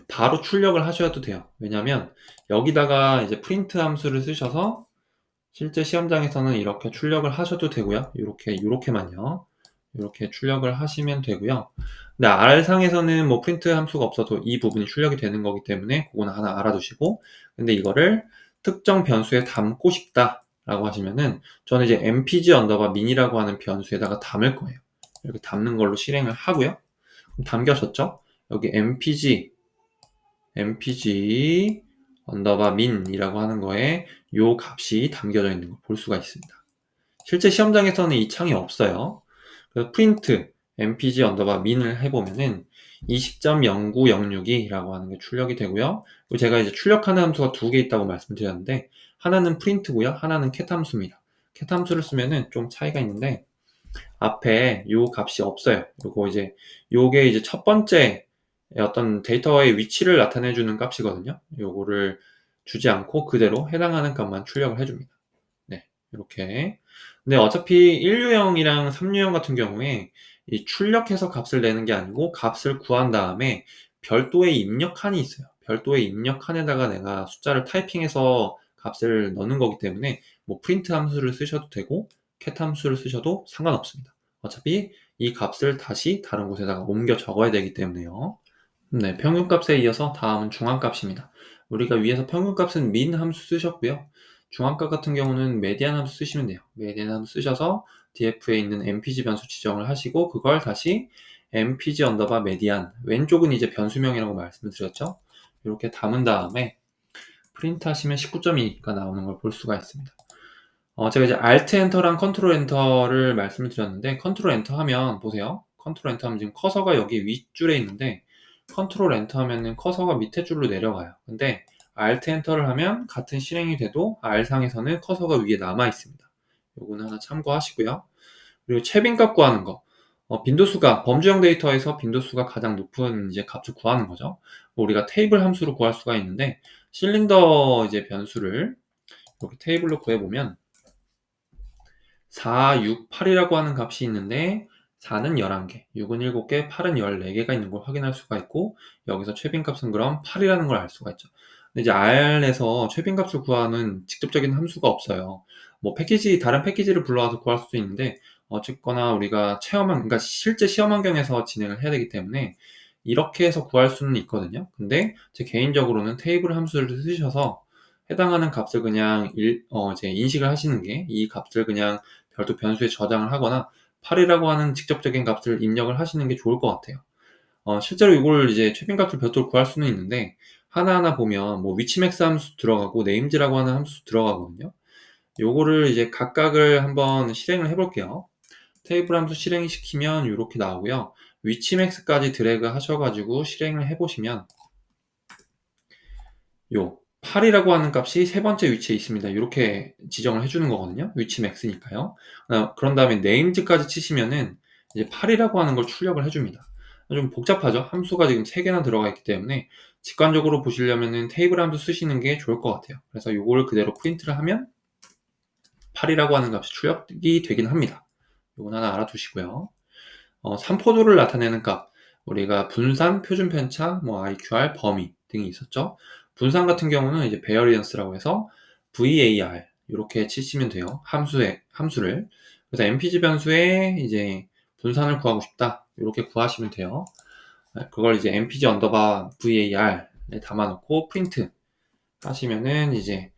바로 출력을 하셔도 돼요. 왜냐면 여기다가 이제 프린트 함수를 쓰셔서 실제 시험장에서는 이렇게 출력을 하셔도 되고요. 이렇게만요. 이렇게 출력을 하시면 되고요. 근데 R상에서는 뭐 프린트 함수가 없어도 이 부분이 출력이 되는 거기 때문에 그거는 하나 알아두시고, 근데 이거를 특정 변수에 담고 싶다라고 하시면은 저는 이제 mpg 언더바 min이라고 하는 변수에다가 담을 거예요. 이렇게 담는 걸로 실행을 하고요. 그럼 담겨졌죠? 여기 mpg 언더바 min이라고 하는 거에 요 값이 담겨져 있는 걸 볼 수가 있습니다. 실제 시험장에서는 이 창이 없어요. 그래서 프린트 mpg 언더바 min을 해보면은 20.0906이라고 하는 게 출력이 되고요. 그리고 제가 이제 출력하는 함수가 두 개 있다고 말씀드렸는데, 하나는 프린트고요, 하나는 cat 함수입니다. cat 함수를 쓰면은 좀 차이가 있는데 앞에 요 값이 없어요. 요게 이제 첫 번째 어떤 데이터의 위치를 나타내주는 값이거든요. 요거를 주지 않고 그대로 해당하는 값만 출력을 해줍니다. 네, 이렇게. 근데 어차피 1유형이랑 3유형 같은 경우에 이 출력해서 값을 내는 게 아니고 값을 구한 다음에 별도의 입력칸이 있어요. 별도의 입력칸에다가 내가 숫자를 타이핑해서 값을 넣는 거기 때문에 뭐 프린트 함수를 쓰셔도 되고 cat 함수를 쓰셔도 상관없습니다. 어차피 이 값을 다시 다른 곳에다가 옮겨 적어야 되기 때문에요. 네, 평균값에 이어서 다음은 중앙값입니다. 우리가 위에서 평균값은 min 함수 쓰셨고요. 중앙값 같은 경우는 median 함수 쓰시면 돼요. median 함수 쓰셔서 df에 있는 mpg 변수 지정을 하시고, 그걸 다시 mpg 언더바 median, 왼쪽은 이제 변수명이라고 말씀을 드렸죠. 이렇게 담은 다음에 프린트 하시면 19.2가 나오는 걸 볼 수가 있습니다. 제가 이제 Alt 엔터랑 컨트롤 엔터를 말씀을 드렸는데, 컨트롤 엔터 하면 보세요. 컨트롤 엔터 하면 지금 커서가 여기 윗줄에 있는데, 컨트롤 엔터 하면은 커서가 밑에 줄로 내려가요. 근데 Alt 엔터를 하면 같은 실행이 돼도 R상에서는 커서가 위에 남아 있습니다. 요거는 하나 참고하시고요. 그리고 채빈값 구하는 거. 빈도수가 범주형 데이터에서 빈도수가 가장 높은 이제 값을 구하는 거죠. 뭐 우리가 테이블 함수로 구할 수가 있는데, 실린더 이제 변수를 이렇게 테이블로 구해보면 4, 6, 8이라고 하는 값이 있는데 4는 11개, 6은 7개, 8은 14개가 있는 걸 확인할 수가 있고, 여기서 최빈값은 그럼 8이라는 걸 알 수가 있죠. 근데 이제 R에서 최빈값을 구하는 직접적인 함수가 없어요. 뭐 다른 패키지를 불러와서 구할 수도 있는데, 어쨌거나 우리가 그러니까 실제 시험 환경에서 진행을 해야 되기 때문에 이렇게 해서 구할 수는 있거든요. 근데 제 개인적으로는 테이블 함수를 쓰셔서 해당하는 값을 그냥 이제 인식을 하시는 게, 이 값을 그냥 별도 변수에 저장을 하거나 8이라고 하는 직접적인 값을 입력을 하시는 게 좋을 것 같아요. 실제로 이걸 이제 최빈값을 별도로 구할 수는 있는데, 하나하나 보면 뭐 위치맥스 함수 들어가고 네임즈라고 하는 함수 들어가거든요. 요거를 이제 각각을 한번 실행을 해볼게요. 테이블 함수 실행시키면 이렇게 나오고요. 위치맥스까지 드래그 하셔가지고 실행을 해보시면 요 8이라고 하는 값이 세 번째 위치에 있습니다. 이렇게 지정을 해주는 거거든요. 위치 맥스니까요. 그런 다음에 네임즈까지 치시면은 이제 8이라고 하는 걸 출력을 해줍니다. 좀 복잡하죠? 함수가 지금 3개나 들어가 있기 때문에 직관적으로 보시려면은 테이블 함수 쓰시는 게 좋을 것 같아요. 그래서 이걸 그대로 프린트를 하면 8이라고 하는 값이 출력이 되긴 합니다. 이건 하나 알아두시고요. 3포도를 나타내는 값, 우리가 분산, 표준 편차, 뭐 IQR, 범위 등이 있었죠. 분산 같은 경우는 이제 베어리언스라고 해서 VAR 이렇게 치시면 돼요. 함수를. 그래서 MPG 변수에 이제 분산을 구하고 싶다, 이렇게 구하시면 돼요. 그걸 이제 MPG 언더바 VAR에 담아놓고 프린트 하시면은 이제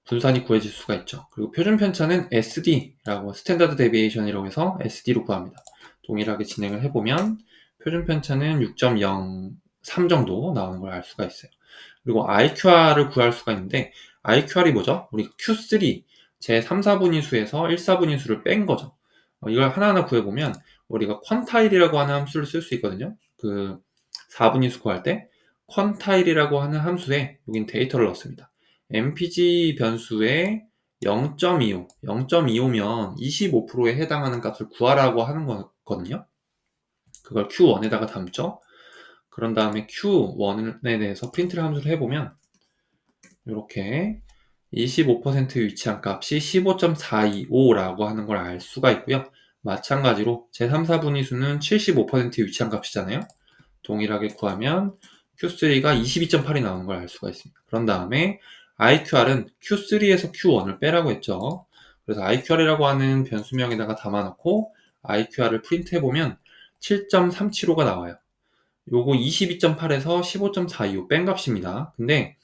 분산이 구해질 수가 있죠. 그리고 표준 편차는 SD라고, 스탠다드 데비에이션이라고 해서 SD로 구합니다. 동일하게 진행을 해보면 표준 편차는 6.03 정도 나오는 걸 알 수가 있어요. 그리고 IQR을 구할 수가 있는데, IQR이 뭐죠? 우리가 Q3 제 3, 4분위수에서 1, 4분위수를 뺀 거죠. 이걸 하나하나 구해보면 우리가 퀀타일이라고 하는 함수를 쓸 수 있거든요. 그 4분위수 구할 때 퀀타일이라고 하는 함수에 여긴 데이터를 넣습니다. mpg 변수에 0.25, 0.25면 25%에 해당하는 값을 구하라고 하는 거거든요. 그걸 Q1에다가 담죠. 그런 다음에 Q1에 대해서 프린트를 함수를 해보면 이렇게 25% 위치한 값이 15.425라고 하는 걸 알 수가 있고요. 마찬가지로 제3사분위수는 75% 위치한 값이잖아요. 동일하게 구하면 Q3가 22.8이 나오는 걸 알 수가 있습니다. 그런 다음에 IQR은 Q3에서 Q1을 빼라고 했죠. 그래서 IQR이라고 하는 변수명에다가 담아놓고 IQR을 프린트해보면 7.375가 나와요. 요거 22.8에서 15.425 뺀 값입니다. 근데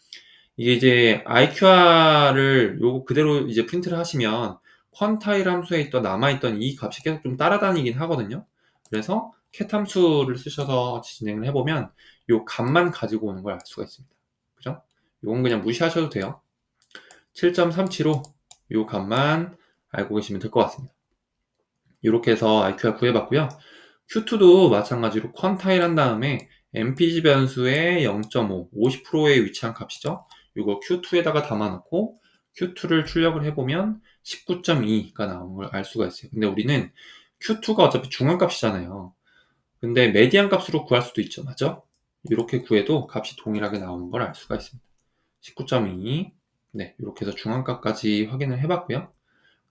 이게 이제 IQR을 요거 그대로 이제 프린트를 하시면 퀀타일 함수에 있던 남아있던 이 값이 계속 좀 따라다니긴 하거든요. 그래서 cat 함수를 쓰셔서 진행을 해보면 요 값만 가지고 오는 걸 알 수가 있습니다. 그죠? 요건 그냥 무시하셔도 돼요. 7.375 요 값만 알고 계시면 될 것 같습니다. 이렇게 해서 IQR 구해봤고요. Q2도 마찬가지로 퀀타일 한 다음에 MPG 변수의 0.5, 50%에 위치한 값이죠. 이거 Q2에다가 담아놓고 Q2를 출력을 해보면 19.2가 나오는 걸 알 수가 있어요. 근데 우리는 Q2가 어차피 중앙값이잖아요. 근데 메디안 값으로 구할 수도 있죠. 맞죠? 이렇게 구해도 값이 동일하게 나오는 걸 알 수가 있습니다. 19.2. 네, 이렇게 해서 중앙값까지 확인을 해봤고요.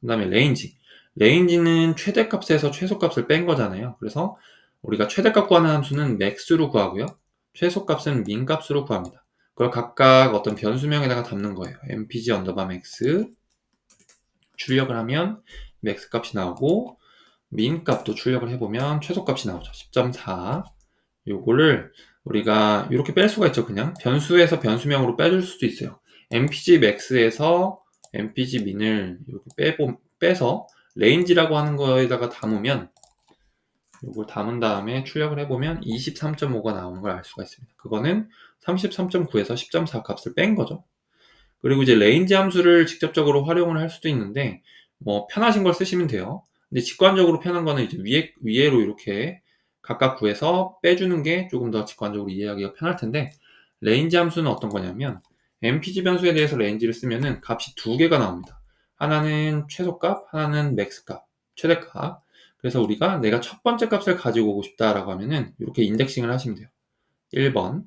그 다음에 레인지. 레인지는 최대값에서 최소값을 뺀 거잖아요. 그래서 우리가 최대값 구하는 함수는 max로 구하고요. 최소값은 min값으로 구합니다. 그걸 각각 어떤 변수명에다가 담는 거예요. mpg 언더바 max 출력을 하면 max 값이 나오고 min 값도 출력을 해보면 최소값이 나오죠. 10.4. 요거를 우리가 이렇게 뺄 수가 있죠. 그냥 변수에서 변수명으로 빼줄 수도 있어요. mpg max에서 mpg min을 이렇게 빼서 레인지라고 하는 거에다가 담으면 이걸 담은 다음에 출력을 해보면 23.5가 나오는 걸 알 수가 있습니다. 그거는 33.9에서 10.4 값을 뺀 거죠. 그리고 이제 레인지 함수를 직접적으로 활용을 할 수도 있는데 뭐 편하신 걸 쓰시면 돼요. 근데 직관적으로 편한 거는 이제 위에로 이렇게 각각 구해서 빼주는 게 조금 더 직관적으로 이해하기가 편할 텐데 레인지 함수는 어떤 거냐면 mpg 변수에 대해서 레인지를 쓰면은 값이 두 개가 나옵니다. 하나는 최소값, 하나는 맥스값, 최대값. 그래서 우리가 내가 첫 번째 값을 가지고 오고 싶다라고 하면은 이렇게 인덱싱을 하시면 돼요. 1번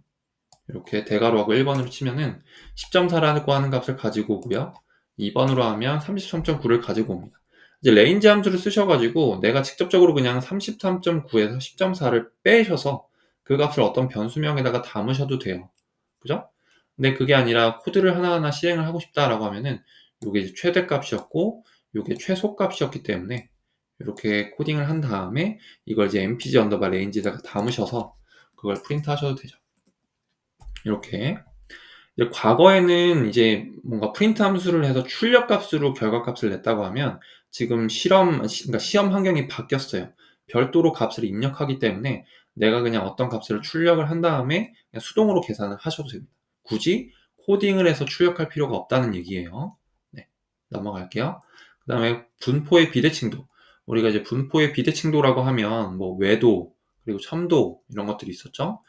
이렇게 대괄호하고 1번으로 치면은 10.4라고 하는 값을 가지고 오고요. 2번으로 하면 33.9를 가지고 옵니다. 이제 레인지 함수를 쓰셔가지고 내가 직접적으로 그냥 33.9에서 10.4를 빼셔서 그 값을 어떤 변수명에다가 담으셔도 돼요. 그죠? 근데 그게 아니라 코드를 하나하나 실행을 하고 싶다라고 하면은 이게 이제 최대값이었고 이게 최소값이었기 때문에 이렇게 코딩을 한 다음에 이걸 이제 mpg 언더바 레인지에다가 담으셔서 그걸 프린트 하셔도 되죠. 이렇게 이제 과거에는 이제 뭔가 프린트 함수를 해서 출력값으로 결과값을 냈다고 하면 지금 그러니까 시험 환경이 바뀌었어요. 별도로 값을 입력하기 때문에 내가 그냥 어떤 값을 출력을 한 다음에 그냥 수동으로 계산을 하셔도 됩니다. 굳이 코딩을 해서 출력할 필요가 없다는 얘기예요. 네, 넘어갈게요. 그 다음에 분포의 비대칭도. 우리가 이제 분포의 비대칭도라고 하면 뭐 외도 그리고 첨도 이런 것들이 있었죠.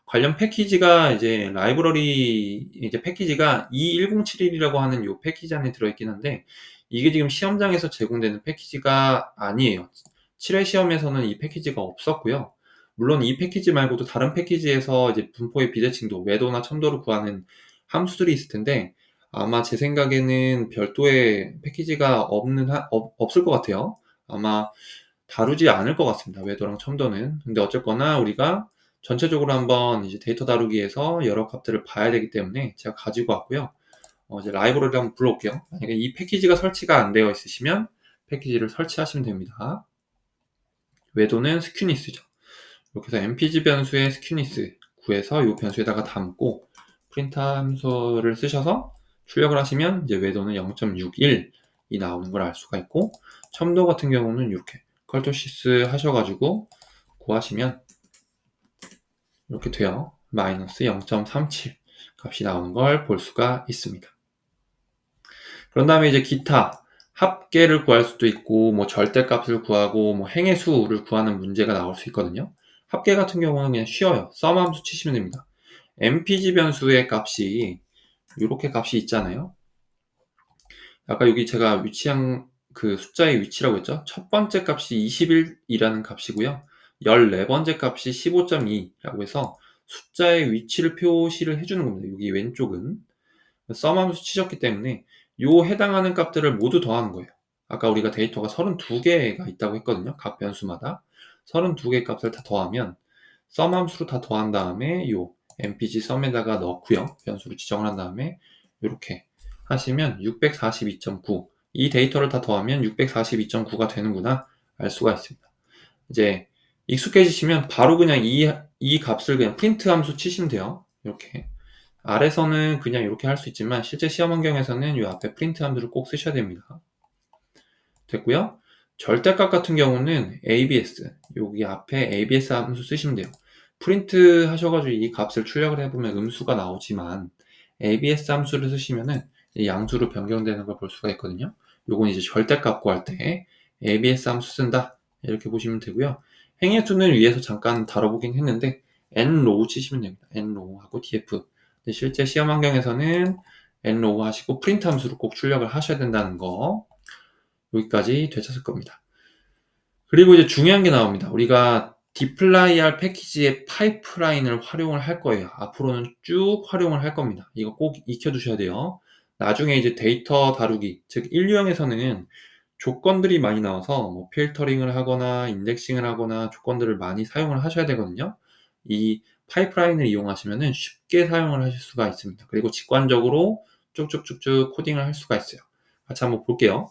관련 패키지가 이제 라이브러리 이제 패키지가 E1071이라고 하는 요 패키지 안에 들어있긴 한데 이게 지금 시험장에서 제공되는 패키지가 아니에요. 7회 시험에서는 이 패키지가 없었고요. 물론 이 패키지 말고도 다른 패키지에서 이제 분포의 비대칭도, 외도나 첨도를 구하는 함수들이 있을 텐데 아마 제 생각에는 별도의 패키지가 없을 것 같아요. 아마 다루지 않을 것 같습니다. 외도랑 첨도는. 근데 어쨌거나 우리가 전체적으로 한번 이제 데이터 다루기에서 여러 값들을 봐야 되기 때문에 제가 가지고 왔고요. 이제 라이브러리를 한번 불러올게요. 만약에 이 패키지가 설치가 안 되어 있으시면 패키지를 설치하시면 됩니다. 외도는 스큐니스죠. 이렇게 해서 mpg 변수의 스큐니스 구해서 이 변수에다가 담고 프린트 함수를 쓰셔서 출력을 하시면 이제 외도는 0.61이 나오는 걸 알 수가 있고 첨도 같은 경우는 이렇게 컬토시스 하셔가지고 구하시면 이렇게 돼요. 마이너스 0.37 값이 나오는 걸 볼 수가 있습니다. 그런 다음에 이제 기타 합계를 구할 수도 있고 뭐 절대값을 구하고 뭐 행의 수를 구하는 문제가 나올 수 있거든요. 합계 같은 경우는 그냥 쉬워요. 썸 함수 치시면 됩니다. mpg 변수의 값이 이렇게 값이 있잖아요. 아까 여기 제가 위치한 그 숫자의 위치라고 했죠. 첫 번째 값이 21이라는 값이고요. 14번째 값이 15.2라고 해서 숫자의 위치를 표시를 해주는 겁니다. 여기 왼쪽은 sum 함수 치셨기 때문에 요 해당하는 값들을 모두 더하는 거예요. 아까 우리가 데이터가 32개가 있다고 했거든요. 각 변수마다 32개 값을 다 더하면 sum 함수로 다 더한 다음에 요 mpg sum에다가 넣고요. 변수로 지정을 한 다음에 이렇게 하시면 642.9 이 데이터를 다 더하면 642.9가 되는구나 알 수가 있습니다. 이제 익숙해지시면 바로 그냥 이 값을 그냥 프린트 함수 치시면 돼요. 이렇게 아래서는 그냥 이렇게 할 수 있지만 실제 시험 환경에서는 이 앞에 프린트 함수를 꼭 쓰셔야 됩니다. 됐고요. 절대값 같은 경우는 abs 여기 앞에 abs 함수 쓰시면 돼요. 프린트 하셔가지고 이 값을 출력을 해보면 음수가 나오지만 abs 함수를 쓰시면은 양수로 변경되는 걸 볼 수가 있거든요. 요건 이제 절대값 구할 때 abs 함수 쓴다 이렇게 보시면 되고요. 행의 수는 위에서 잠깐 다뤄보긴 했는데 nrow 치시면 됩니다. nrow 하고 df 실제 시험 환경에서는 nrow 하시고 프린트 함수로 꼭 출력을 하셔야 된다는 거 여기까지 되셨을 겁니다. 그리고 이제 중요한 게 나옵니다. 우리가 디플라이할 패키지의 파이프라인을 활용을 할 거예요. 앞으로는 쭉 활용을 할 겁니다. 이거 꼭 익혀두셔야 돼요. 나중에 이제 데이터 다루기, 즉 인류형에서는 조건들이 많이 나와서 뭐 필터링을 하거나 인덱싱을 하거나 조건들을 많이 사용을 하셔야 되거든요. 이 파이프라인을 이용하시면 쉽게 사용을 하실 수가 있습니다. 그리고 직관적으로 쭉쭉쭉쭉 코딩을 할 수가 있어요. 같이 한번 볼게요.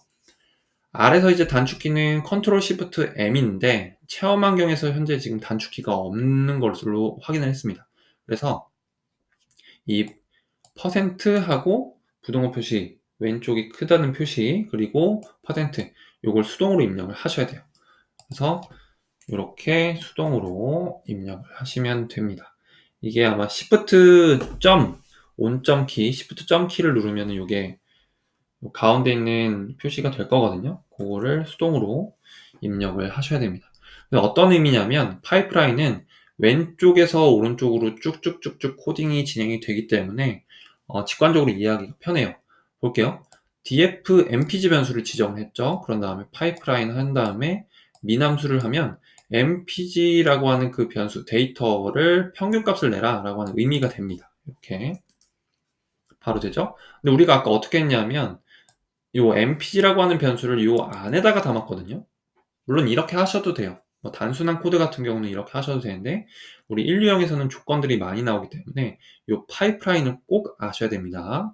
아래서 이제 단축키는 컨트롤 시프트 M인데 체험 환경에서 현재 지금 단축키가 없는 것으로 확인을 했습니다. 그래서 이 퍼센트하고 부등호 표시 왼쪽이 크다는 표시 그리고 퍼센트 요걸 수동으로 입력을 하셔야 돼요. 그래서 이렇게 수동으로 입력을 하시면 됩니다. 이게 아마 Shift 점 온점 키, Shift 점 키를 누르면 이게 가운데 있는 표시가 될 거거든요. 그거를 수동으로 입력을 하셔야 됩니다. 어떤 의미냐면 파이프라인은 왼쪽에서 오른쪽으로 쭉쭉쭉쭉 코딩이 진행이 되기 때문에 직관적으로 이해하기가 편해요. 볼게요. df mpg 변수를 지정했죠. 그런 다음에 파이프라인 한 다음에 민함수를 하면 mpg라고 하는 그 변수 데이터를 평균값을 내라 라고 하는 의미가 됩니다. 이렇게 바로 되죠. 근데 우리가 아까 어떻게 했냐면 요 mpg라고 하는 변수를 요 안에다가 담았거든요. 물론 이렇게 하셔도 돼요. 뭐 단순한 코드 같은 경우는 이렇게 하셔도 되는데 우리 인류형에서는 조건들이 많이 나오기 때문에 요 파이프라인을 꼭 아셔야 됩니다.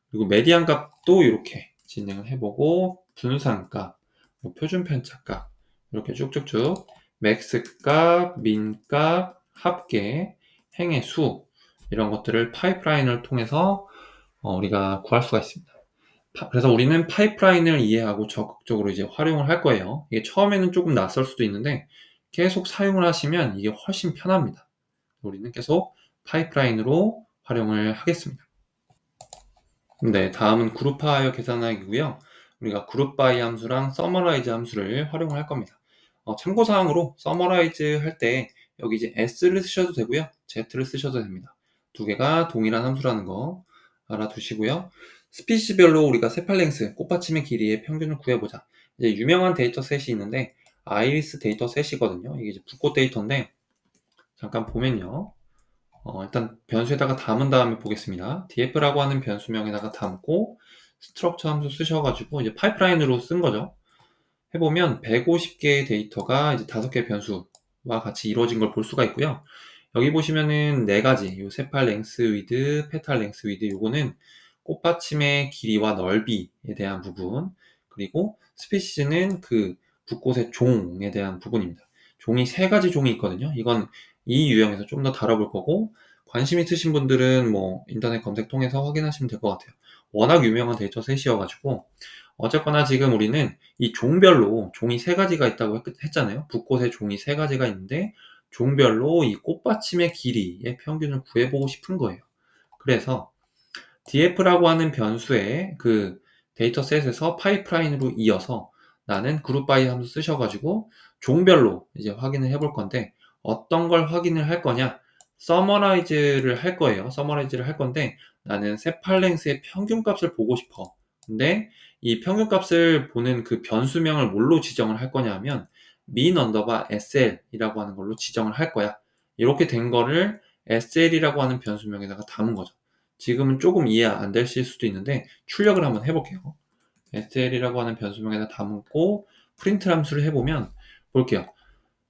그리고 메디안 값도 이렇게 진행을 해보고 분산 값, 뭐 표준 편차 값 이렇게 쭉쭉쭉 맥스 값, 민 값, 합계, 행의 수 이런 것들을 파이프라인을 통해서 우리가 구할 수가 있습니다. 그래서 우리는 파이프라인을 이해하고 적극적으로 이제 활용을 할 거예요. 이게 처음에는 조금 낯설 수도 있는데 계속 사용을 하시면 이게 훨씬 편합니다. 우리는 계속 파이프라인으로 활용을 하겠습니다. 네, 다음은 그룹하여 계산하기고요. 우리가 그룹바이 함수랑 서머라이즈 함수를 활용을 할 겁니다. 참고사항으로 서머라이즈 할 때 여기 이제 s를 쓰셔도 되고요. z를 쓰셔도 됩니다. 두 개가 동일한 함수라는 거 알아두시고요. 스피시별로 우리가 세팔랭스, 꽃받침의 길이의 평균을 구해보자. 이제 유명한 데이터셋이 있는데 아이리스 데이터셋이거든요. 이게 이제 붓꽃 데이터인데 잠깐 보면요. 일단 변수에다가 담은 다음에 보겠습니다. df라고 하는 변수명에다가 담고 스트럭처 함수 쓰셔가지고 이제 파이프라인으로 쓴 거죠. 해보면 150개의 데이터가 이제 5개의 변수와 같이 이루어진 걸 볼 수가 있고요. 여기 보시면은 4가지, 요 세팔 랭스 위드, 페탈 랭스 위드, 요거는 꽃받침의 길이와 넓이에 대한 부분, 그리고 스피시즈는 그 붓꽃의 종에 대한 부분입니다. 종이 3가지 종이 있거든요. 이건 이 유형에서 좀 더 다뤄볼 거고, 관심 있으신 분들은 뭐 인터넷 검색 통해서 확인하시면 될 것 같아요. 워낙 유명한 데이터셋이어가지고, 어쨌거나 지금 우리는 이 종별로 종이 3가지가 있다고 했잖아요. 붓꽃의 종이 3가지가 있는데 종별로 이 꽃받침의 길이의 평균을 구해보고 싶은 거예요. 그래서 df라고 하는 변수의 그 데이터셋에서 파이프라인으로 이어서 나는 그룹 바이 함수 쓰셔가지고 종별로 이제 확인을 해볼 건데 어떤 걸 확인을 할 거냐? 서머라이즈를 할 거예요. 서머라이즈를 할 건데 나는 세팔랭스의 평균값을 보고 싶어. 근데 이 평균값을 보는 그 변수명을 뭘로 지정을 할 거냐 하면 min SL이라고 하는 걸로 지정을 할 거야. 이렇게 된 거를 SL이라고 하는 변수명에다가 담은 거죠. 지금은 조금 이해 안 되실 수도 있는데 출력을 한번 해볼게요. SL이라고 하는 변수명에다 담고 프린트 함수를 해보면 볼게요.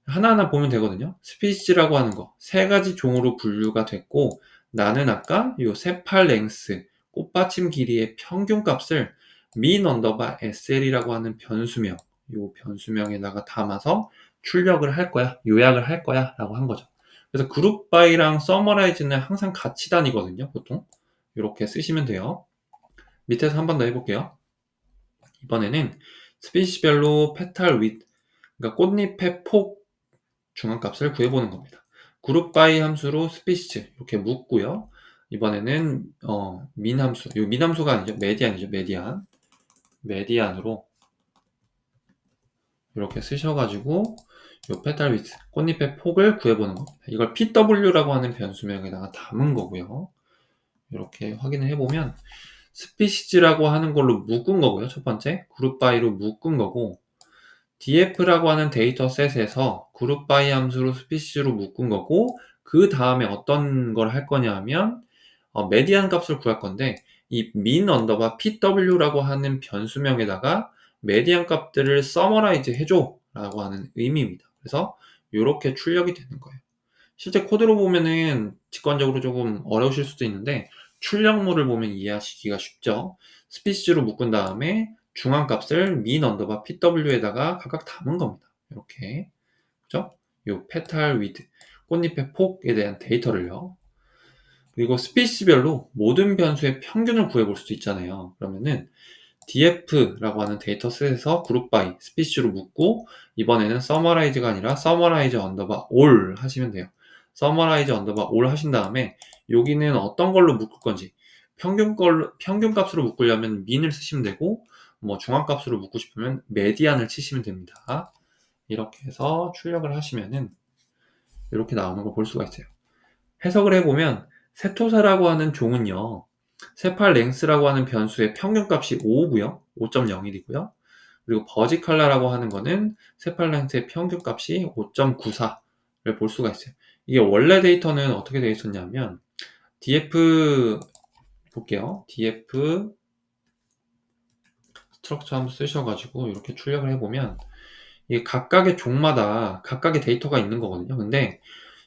하나하나 보면 되거든요. 스피치라고 하는 거 세 가지 종으로 분류가 됐고, 나는 아까 요 세팔 랭스 꽃받침 길이의 평균 값을 min SL이라고 하는 변수명, 요 변수명에다가 담아서 출력을 할 거야, 요약을 할 거야 라고 한 거죠. 그래서 그룹 바이랑 서머라이즈는 항상 같이 다니거든요. 보통 이렇게 쓰시면 돼요. 밑에서 한 번 더 해볼게요. 이번에는 스피시별로 페탈 윗, 그러니까 꽃잎의 폭 중앙값을 구해보는 겁니다. 그룹 바이 함수로 스피시즈 이렇게 묶고요. 이번에는 민 함수, 이 민 함수가 아니죠. 메디안이죠. 메디안으로 이렇게 쓰셔가지고 이 페탈 위트, 꽃잎의 폭을 구해보는 겁니다. 이걸 PW라고 하는 변수명에다가 담은 거고요. 이렇게 확인을 해보면 스피시즈라고 하는 걸로 묶은 거고요. 첫 번째 그룹 바이로 묶은 거고, df라고 하는 데이터셋에서 그룹 바이 함수로 스피시즈로 묶은 거고, 그 다음에 어떤 걸 할 거냐 하면 메디안 값을 구할 건데, 이 min pw라고 하는 변수명에다가 메디안 값들을 서머라이즈 해줘 라고 하는 의미입니다. 그래서 이렇게 출력이 되는 거예요. 실제 코드로 보면은 직관적으로 조금 어려우실 수도 있는데 출력물을 보면 이해하시기가 쉽죠. 스피시즈로 묶은 다음에 중앙값을 min pw에다가 각각 담은 겁니다. 이렇게, 그죠? 요 페탈 위드, 꽃잎의 폭에 대한 데이터를요. 그리고 스피시별로 모든 변수의 평균을 구해볼 수도 있잖아요. 그러면은 df라고 하는 데이터셋에서 그룹 바이 스피시로 묶고, 이번에는 summarize가 아니라 summarize all 하시면 돼요. summarize all 하신 다음에 여기는 어떤 걸로 묶을 건지, 평균 값으로 묶으려면 min을 쓰시면 되고, 뭐 중앙값으로 묶고 싶으면 median을 치시면 됩니다. 이렇게 해서 출력을 하시면은 이렇게 나오는 걸 볼 수가 있어요. 해석을 해보면 세토사라고 하는 종은요, 세팔 랭스라고 하는 변수의 평균값이 5고요. 5.01이고요. 그리고 버지컬러라고 하는 거는 세팔 랭스의 평균값이 5.94를 볼 수가 있어요. 이게 원래 데이터는 어떻게 되어 있었냐면 df 볼게요. df 스트럭처 한번 쓰셔가지고 이렇게 출력을 해보면 이게 각각의 종마다 각각의 데이터가 있는 거거든요. 근데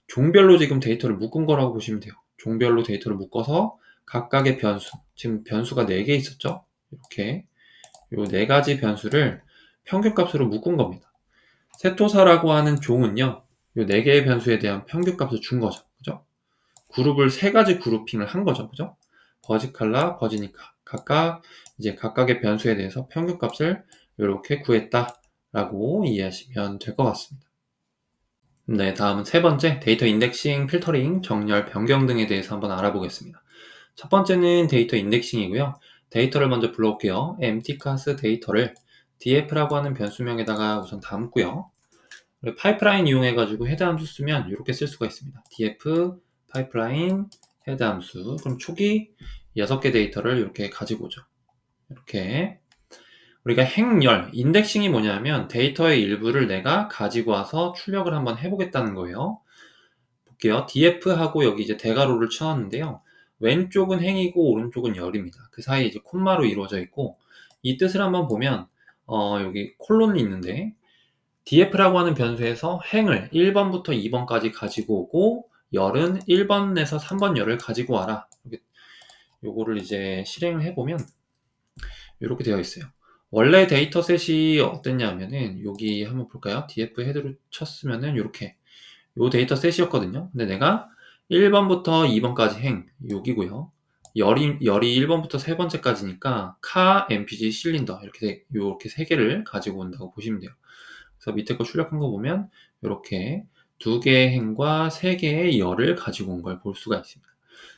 종별로 지금 데이터를 묶은 거라고 보시면 돼요. 종별로 데이터를 묶어서 각각의 변수, 지금 변수가 4개 있었죠? 이렇게 요 4가지 변수를 평균값으로 묶은 겁니다. 세토사라고 하는 종은요, 요 4개의 변수에 대한 평균값을 준 거죠. 그죠? 그룹을 3가지 그룹핑을 한 거죠. 그죠? 버지칼라, 버지니까 각각 이제 각각의 변수에 대해서 평균값을 이렇게 구했다라고 이해하시면 될 것 같습니다. 네, 다음은 세 번째, 데이터 인덱싱, 필터링, 정렬, 변경 등에 대해서 한번 알아보겠습니다. 첫 번째는 데이터 인덱싱이고요. 데이터를 먼저 불러올게요. empty class 데이터를 df라고 하는 변수명에다가 우선 담고요. 파이프라인 이용해가지고 헤드 함수 쓰면 이렇게 쓸 수가 있습니다. df 파이프라인 헤드 함수. 그럼 초기 6개 데이터를 이렇게 가지고 오죠. 이렇게. 우리가 행렬, 인덱싱이 뭐냐면 데이터의 일부를 내가 가지고 와서 출력을 한번 해보겠다는 거예요. 볼게요. df하고 여기 이제 대괄호를 쳐놨는데요. 왼쪽은 행이고 오른쪽은 열입니다. 그 사이에 이제 콤마로 이루어져 있고, 이 뜻을 한번 보면 여기 콜론이 있는데 df라고 하는 변수에서 행을 1번부터 2번까지 가지고 오고, 열은 1번에서 3번 열을 가지고 와라. 요거를 이제 실행을 해보면 이렇게 되어 있어요. 원래 데이터셋이 어땠냐면은 여기 한번 볼까요? df 헤드로 쳤으면은 이렇게 요 데이터셋이었거든요. 근데 내가 1번부터 2번까지 행 여기고요. 열이 1번부터 3번째까지니까 카, mpg, 실린더 이렇게 3개를 가지고 온다고 보시면 돼요. 그래서 밑에 거 출력한 거 보면 이렇게 2개의 행과 3개의 열을 가지고 온 걸 볼 수가 있습니다.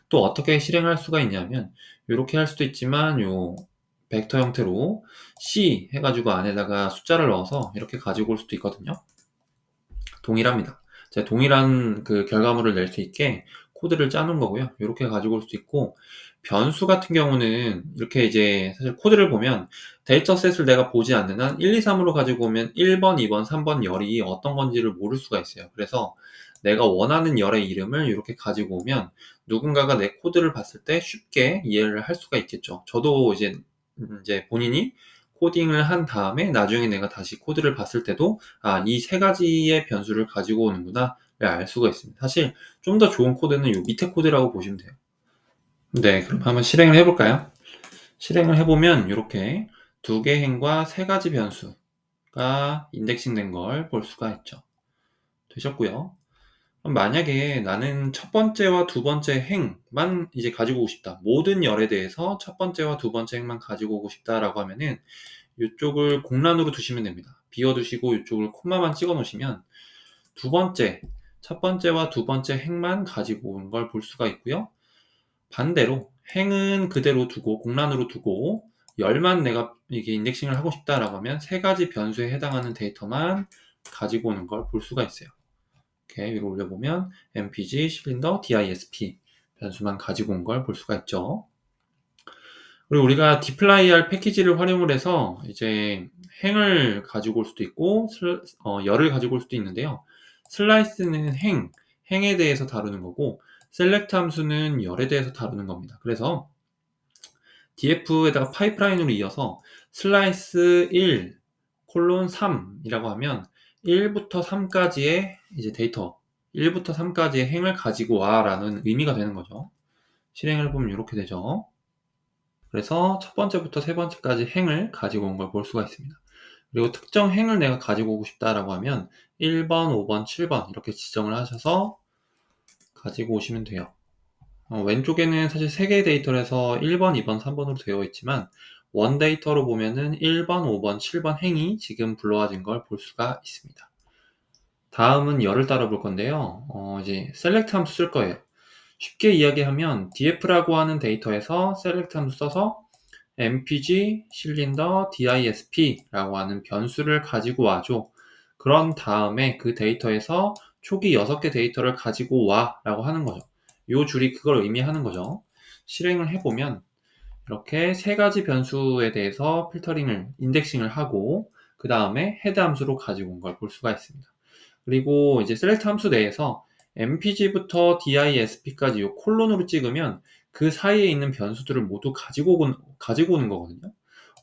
또 어떻게 실행할 수가 있냐면 이렇게 할 수도 있지만 요 벡터 형태로 C 해가지고 안에다가 숫자를 넣어서 이렇게 가지고 올 수도 있거든요. 동일합니다. 제가 동일한 그 결과물을 낼 수 있게 코드를 짜는 거고요. 이렇게 가지고 올 수 있고, 변수 같은 경우는 이렇게 이제 사실 코드를 보면 데이터셋을 내가 보지 않는 한 1, 2, 3으로 가지고 오면 1번, 2번, 3번 열이 어떤 건지를 모를 수가 있어요. 그래서 내가 원하는 열의 이름을 이렇게 가지고 오면 누군가가 내 코드를 봤을 때 쉽게 이해를 할 수가 있겠죠. 저도 이제 본인이 코딩을 한 다음에 나중에 내가 다시 코드를 봤을 때도 이 세 가지의 변수를 가지고 오는구나 알 수가 있습니다. 사실 좀 더 좋은 코드는 요 밑에 코드라고 보시면 돼요. 네, 그럼 한번 실행을 해볼까요? 실행을 해보면 이렇게 두 개 행과 세 가지 변수가 인덱싱된 걸 볼 수가 있죠. 되셨고요. 그럼 만약에 나는 첫 번째와 두 번째 행만 이제 가지고 오고 싶다. 모든 열에 대해서 첫 번째와 두 번째 행만 가지고 오고 싶다라고 하면은 이쪽을 공란으로 두시면 됩니다. 비워두시고 이쪽을 콤마만 찍어 놓으시면 첫 번째와 두 번째 행만 가지고 온 걸 볼 수가 있고요. 반대로 행은 그대로 두고 공란으로 두고 열만 내가 이게 인덱싱을 하고 싶다라고 하면 세 가지 변수에 해당하는 데이터만 가지고 오는 걸 볼 수가 있어요. 이렇게 위로 올려보면 mpg 실린더 disp 변수만 가지고 온 걸 볼 수가 있죠. 그리고 우리가 dplyr 패키지를 활용을 해서 이제 행을 가지고 올 수도 있고 열을 가지고 올 수도 있는데요. 슬라이스는 행에 대해서 다루는 거고 select 함수는 열에 대해서 다루는 겁니다. 그래서 df에다가 파이프라인으로 이어서 슬라이스 1 콜론 3이라고 하면 1부터 3까지의 이제 데이터 1부터 3까지의 행을 가지고 와 라는 의미가 되는 거죠. 실행을 보면 이렇게 되죠. 그래서 첫 번째부터 세 번째까지 행을 가지고 온 걸 볼 수가 있습니다. 그리고 특정 행을 내가 가지고 오고 싶다라고 하면 1번, 5번, 7번 이렇게 지정을 하셔서 가지고 오시면 돼요. 왼쪽에는 사실 3개의 데이터를 해서 1번, 2번, 3번으로 되어 있지만 원 데이터로 보면은 1번, 5번, 7번 행이 지금 불러와진 걸 볼 수가 있습니다. 다음은 열을 따라 볼 건데요. 이제 select 함수 쓸 거예요. 쉽게 이야기하면 df라고 하는 데이터에서 select 함수 써서 mpg 실린더 disp라고 하는 변수를 가지고 와줘. 그런 다음에 그 데이터에서 초기 6개 데이터를 가지고 와 라고 하는 거죠. 요 줄이 그걸 의미하는 거죠. 실행을 해보면 이렇게 세 가지 변수에 대해서 필터링을 인덱싱을 하고 그 다음에 헤드 함수로 가지고 온 걸 볼 수가 있습니다. 그리고 이제 select 함수 내에서 mpg부터 disp까지 요 콜론으로 찍으면 그 사이에 있는 변수들을 모두 가지고 오는 거거든요.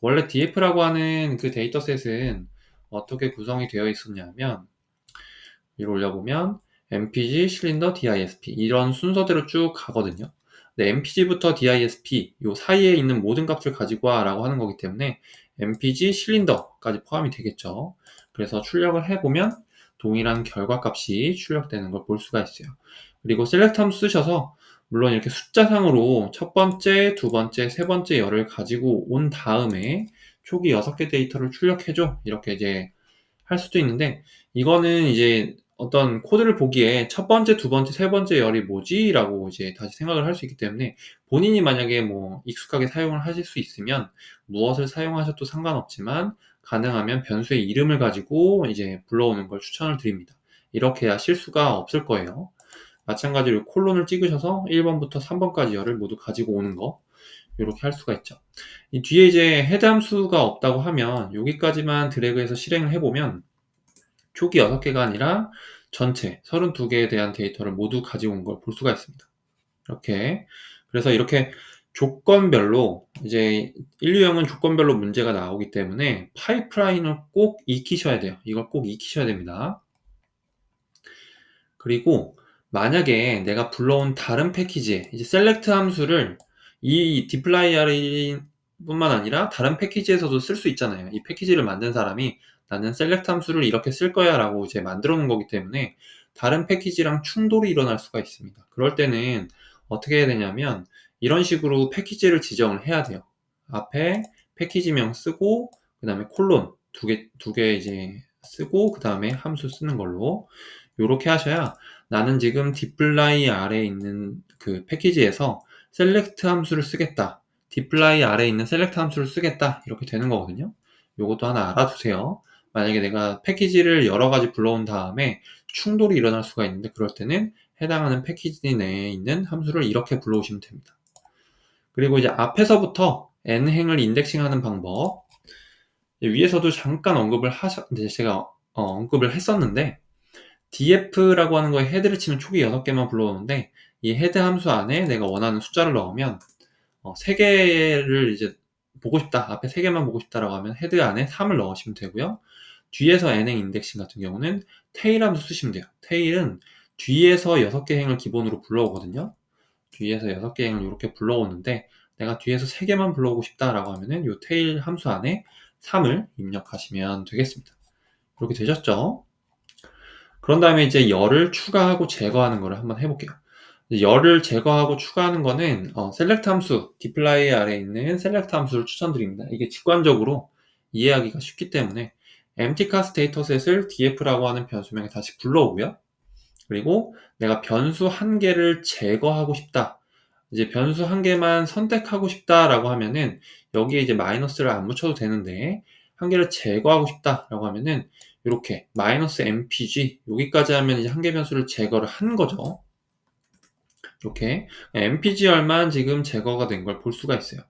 원래 df라고 하는 그 데이터셋은 어떻게 구성이 되어 있었냐면 위로 올려보면 mpg 실린더 disp 이런 순서대로 쭉 가거든요. 근데 mpg부터 disp 요 사이에 있는 모든 값을 가지고 와 라고 하는 거기 때문에 mpg 실린더까지 포함이 되겠죠. 그래서 출력을 해보면 동일한 결과값이 출력되는 걸 볼 수가 있어요. 그리고 select 함수 쓰셔서 물론 이렇게 숫자상으로 첫 번째, 두 번째, 세 번째 열을 가지고 온 다음에 초기 6개 데이터를 출력해줘 이렇게 이제 할 수도 있는데 이거는 이제 어떤 코드를 보기에 첫 번째, 두 번째, 세 번째 열이 뭐지? 라고 이제 다시 생각을 할 수 있기 때문에 본인이 만약에 뭐 익숙하게 사용을 하실 수 있으면 무엇을 사용하셔도 상관없지만 가능하면 변수의 이름을 가지고 이제 불러오는 걸 추천을 드립니다. 이렇게 해야 실수가 없을 거예요. 마찬가지로 콜론을 찍으셔서 1번부터 3번까지 열을 모두 가지고 오는 거 이렇게 할 수가 있죠. 이 뒤에 이제 헤드 함수가 없다고 하면 여기까지만 드래그해서 실행을 해보면 초기 6개가 아니라 전체 32개에 대한 데이터를 모두 가지고 온 걸 볼 수가 있습니다. 이렇게 그래서 이렇게 조건별로 이제 인류형은 조건별로 문제가 나오기 때문에 파이프라인을 꼭 익히셔야 돼요. 이걸 꼭 익히셔야 됩니다. 그리고 만약에 내가 불러온 다른 패키지에 이제 select 함수를 이 dplyr 뿐만 아니라 다른 패키지에서도 쓸 수 있잖아요. 이 패키지를 만든 사람이 나는 select 함수를 이렇게 쓸 거야 라고 이제 만들어 놓은 거기 때문에 다른 패키지랑 충돌이 일어날 수가 있습니다. 그럴 때는 어떻게 해야 되냐면 이런 식으로 패키지를 지정을 해야 돼요. 앞에 패키지명 쓰고 그 다음에 콜론 두 개 이제 쓰고 그 다음에 함수 쓰는 걸로 요렇게 하셔야 나는 지금 dplyr 아래에 있는 그 패키지에서 select 함수를 쓰겠다. dplyr 아래에 있는 select 함수를 쓰겠다. 이렇게 되는 거거든요. 요것도 하나 알아두세요. 만약에 내가 패키지를 여러 가지 불러온 다음에 충돌이 일어날 수가 있는데 그럴 때는 해당하는 패키지 내에 있는 함수를 이렇게 불러오시면 됩니다. 그리고 이제 앞에서부터 n행을 인덱싱하는 방법, 위에서도 잠깐 이제 제가 언급을 했었는데, df라고 하는 거에 헤드를 치면 초기 6개만 불러오는데, 이 헤드 함수 안에 내가 원하는 숫자를 넣으면 3개를 이제 보고 싶다, 앞에 3개만 보고 싶다라고 하면 헤드 안에 3을 넣으시면 되고요. 뒤에서 n행 인덱싱 같은 경우는 테일 함수 쓰시면 돼요. 테일은 뒤에서 6개 행을 기본으로 불러오거든요. 뒤에서 6개 행을 이렇게 불러오는데, 내가 뒤에서 3개만 불러오고 싶다라고 하면은 이 테일 함수 안에 3을 입력하시면 되겠습니다. 이렇게 되셨죠? 그런 다음에 이제 열을 추가하고 제거하는 거를 한번 해볼게요. 열을 제거하고 추가하는 거는 select 함수, dply의 아래에 있는 select 함수를 추천드립니다. 이게 직관적으로 이해하기가 쉽기 때문에 empty cast dataset을 df라고 하는 변수명에 다시 불러오고요. 그리고 내가 변수 한 개를 제거하고 싶다, 이제 변수 한 개만 선택하고 싶다라고 하면은 여기에 이제 마이너스를 안 붙여도 되는데, 한 개를 제거하고 싶다라고 하면은 이렇게 마이너스 mpg, 여기까지 하면 이제 한 개 변수를 제거를 한 거죠. 이렇게 mpg열만 지금 제거가 된 걸 볼 수가 있어요.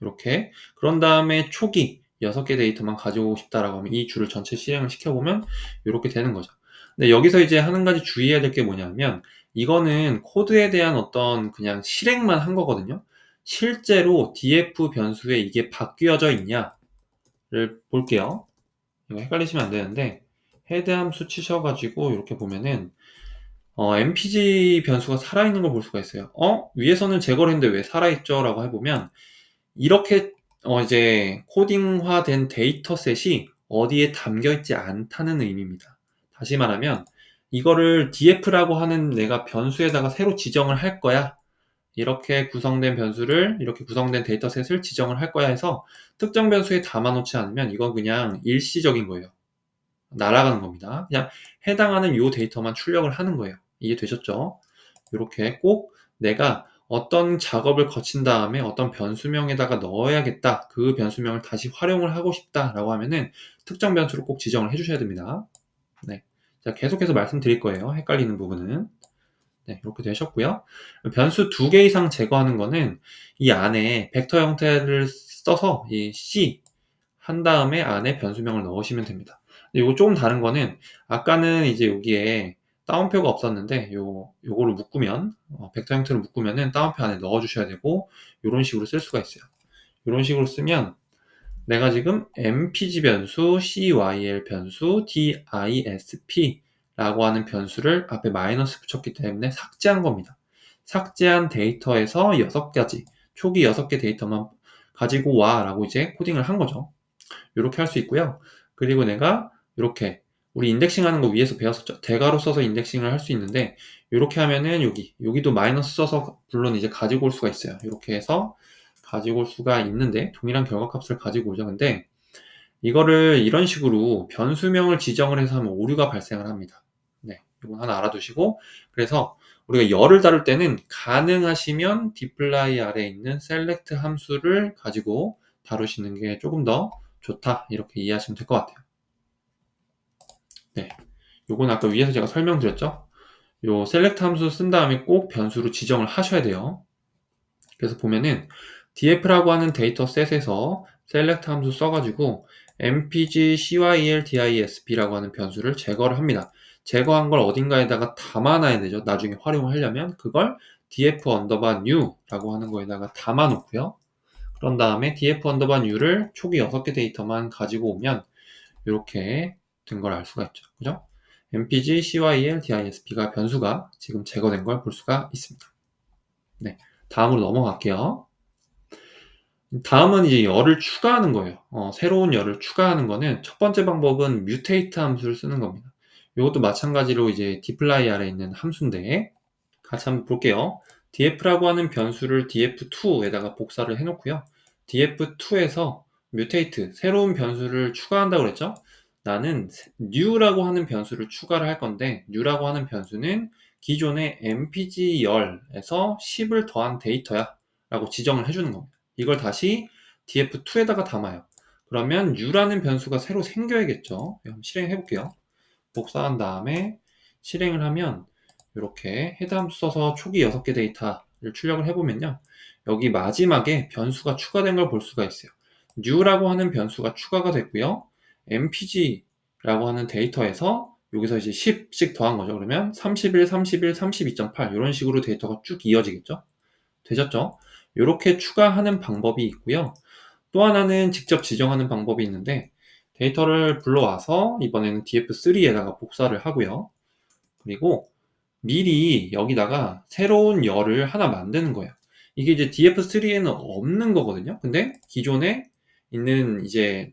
이렇게. 그런 다음에 초기 6개 데이터만 가지고 오고 싶다라고 하면 이 줄을 전체 실행을 시켜보면 이렇게 되는 거죠. 근데 여기서 이제 한 가지 주의해야 될 게 뭐냐면, 이거는 코드에 대한 어떤 그냥 실행만 한 거거든요. 실제로 df 변수에 이게 바뀌어져 있냐를 볼게요. 이거 헷갈리시면 안 되는데, 헤드 함수 치셔가지고 이렇게 보면은 mpg 변수가 살아있는 걸 볼 수가 있어요. 위에서는 제거를 했는데 왜 살아있죠? 라고 해보면, 이렇게 이제 코딩화된 데이터셋이 어디에 담겨있지 않다는 의미입니다. 다시 말하면 이거를 df라고 하는 내가 변수에다가 새로 지정을 할 거야, 이렇게 구성된 변수를, 이렇게 구성된 데이터셋을 지정을 할 거야 해서 특정 변수에 담아놓지 않으면 이건 그냥 일시적인 거예요. 날아가는 겁니다. 그냥 해당하는 요 데이터만 출력을 하는 거예요. 이해되셨죠? 이렇게 꼭 내가 어떤 작업을 거친 다음에 어떤 변수명에다가 넣어야겠다, 그 변수명을 다시 활용을 하고 싶다 라고 하면은 특정 변수를 꼭 지정을 해 주셔야 됩니다. 네. 자, 계속해서 말씀드릴 거예요. 헷갈리는 부분은. 네, 이렇게 되셨고요. 변수 2개 이상 제거하는 거는 이 안에 벡터 형태를 써서 이 C 한 다음에 안에 변수명을 넣으시면 됩니다. 이거 조금 다른 거는, 아까는 이제 여기에 따옴표가 없었는데 요거를 묶으면, 벡터 형태로 묶으면은 따옴표 안에 넣어 주셔야 되고, 요런 식으로 쓸 수가 있어요. 요런 식으로 쓰면 내가 지금 mpg 변수, cyl 변수, disp 라고 하는 변수를 앞에 마이너스 붙였기 때문에 삭제한 겁니다. 삭제한 데이터에서 6가지, 초기 6개 데이터만 가지고 와 라고 이제 코딩을 한 거죠. 이렇게 할 수 있고요. 그리고 내가 이렇게, 우리 인덱싱 하는 거 위에서 배웠었죠. 대괄호 써서 인덱싱을 할 수 있는데, 이렇게 하면은 여기도 마이너스 써서 물론 이제 가지고 올 수가 있어요. 이렇게 해서 가지고 올 수가 있는데 동일한 결과값을 가지고 오죠. 근데 이거를 이런 식으로 변수명을 지정을 해서 하면 오류가 발생을 합니다. 네, 이건 하나 알아두시고, 그래서 우리가 열을 다룰 때는 가능하시면 dply 아래에 있는 select 함수를 가지고 다루시는 게 조금 더 좋다, 이렇게 이해하시면 될 것 같아요. 네, 요건 아까 위에서 제가 설명드렸죠. 요 select 함수 쓴 다음에 꼭 변수로 지정을 하셔야 돼요. 그래서 보면은 df라고 하는 데이터셋에서 select 함수 써가지고 mpg cyl disp라고 하는 변수를 제거를 합니다. 제거한 걸 어딘가에다가 담아놔야 되죠. 나중에 활용을 하려면 그걸 df 언더바 new라고 하는 거에다가 담아 놓고요. 그런 다음에 df 언더바 new를 초기 6개 데이터만 가지고 오면 이렇게 된 걸 알 수가 있죠. 그죠? mpg cyl disp가 변수가 지금 제거된 걸 볼 수가 있습니다. 네, 다음으로 넘어갈게요. 다음은 이제 열을 추가하는 거예요. 새로운 열을 추가하는 거는 첫 번째 방법은 mutate 함수를 쓰는 겁니다. 이것도 마찬가지로 이제 dply 아래에 있는 함수인데, 같이 한번 볼게요. df라고 하는 변수를 df2에다가 복사를 해놓고요. df2에서 mutate, 새로운 변수를 추가한다고 그랬죠? 나는 new라고 하는 변수를 추가를 할 건데, new라고 하는 변수는 기존의 mpg10에서 10을 더한 데이터야 라고 지정을 해주는 겁니다. 이걸 다시 df2에다가 담아요. 그러면 u라는 변수가 새로 생겨야겠죠. 한번 실행해 볼게요. 복사한 다음에 실행을 하면 이렇게 헤드 함수 써서 초기 6개 데이터를 출력을 해보면요. 여기 마지막에 변수가 추가된 걸 볼 수가 있어요. new라고 하는 변수가 추가가 됐고요. mpg라고 하는 데이터에서 여기서 이제 10씩 더한 거죠. 그러면 31, 31, 32.8 이런 식으로 데이터가 쭉 이어지겠죠. 되셨죠? 이렇게 추가하는 방법이 있고요. 또 하나는 직접 지정하는 방법이 있는데 데이터를 불러와서 이번에는 df3에다가 복사를 하고요. 그리고 미리 여기다가 새로운 열을 하나 만드는 거예요. 이게 이제 df3에는 없는 거거든요. 근데 기존에 있는 이제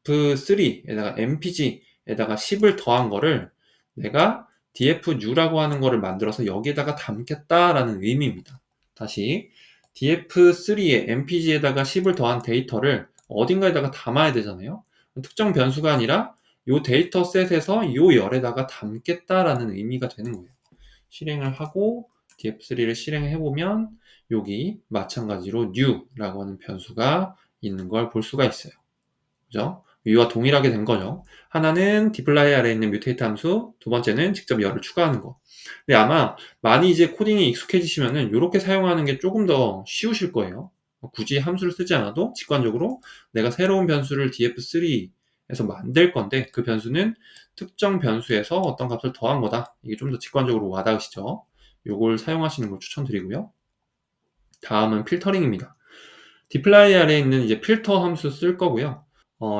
df3에다가 mpg에다가 10을 더한 거를 내가 dfnew라고 하는 거를 만들어서 여기에다가 담겠다라는 의미입니다. 다시 df3에 mpg에다가 10을 더한 데이터를 어딘가에다가 담아야 되잖아요. 특정 변수가 아니라 이 데이터셋에서 이 열에다가 담겠다라는 의미가 되는 거예요. 실행을 하고 df3를 실행해 보면 여기 마찬가지로 new라고 하는 변수가 있는 걸 볼 수가 있어요. 그죠? 위와 동일하게 된 거죠. 하나는 dplyr 아래에 있는 mutate 함수, 두 번째는 직접 열을 추가하는 거. 근데 아마 많이 이제 코딩이 익숙해지시면은 이렇게 사용하는 게 조금 더 쉬우실 거예요. 굳이 함수를 쓰지 않아도 직관적으로 내가 새로운 변수를 df3에서 만들 건데 그 변수는 특정 변수에서 어떤 값을 더한 거다. 이게 좀 더 직관적으로 와닿으시죠? 요걸 사용하시는 걸 추천드리고요. 다음은 필터링입니다. dplyr 아래에 있는 이제 필터 함수 쓸 거고요.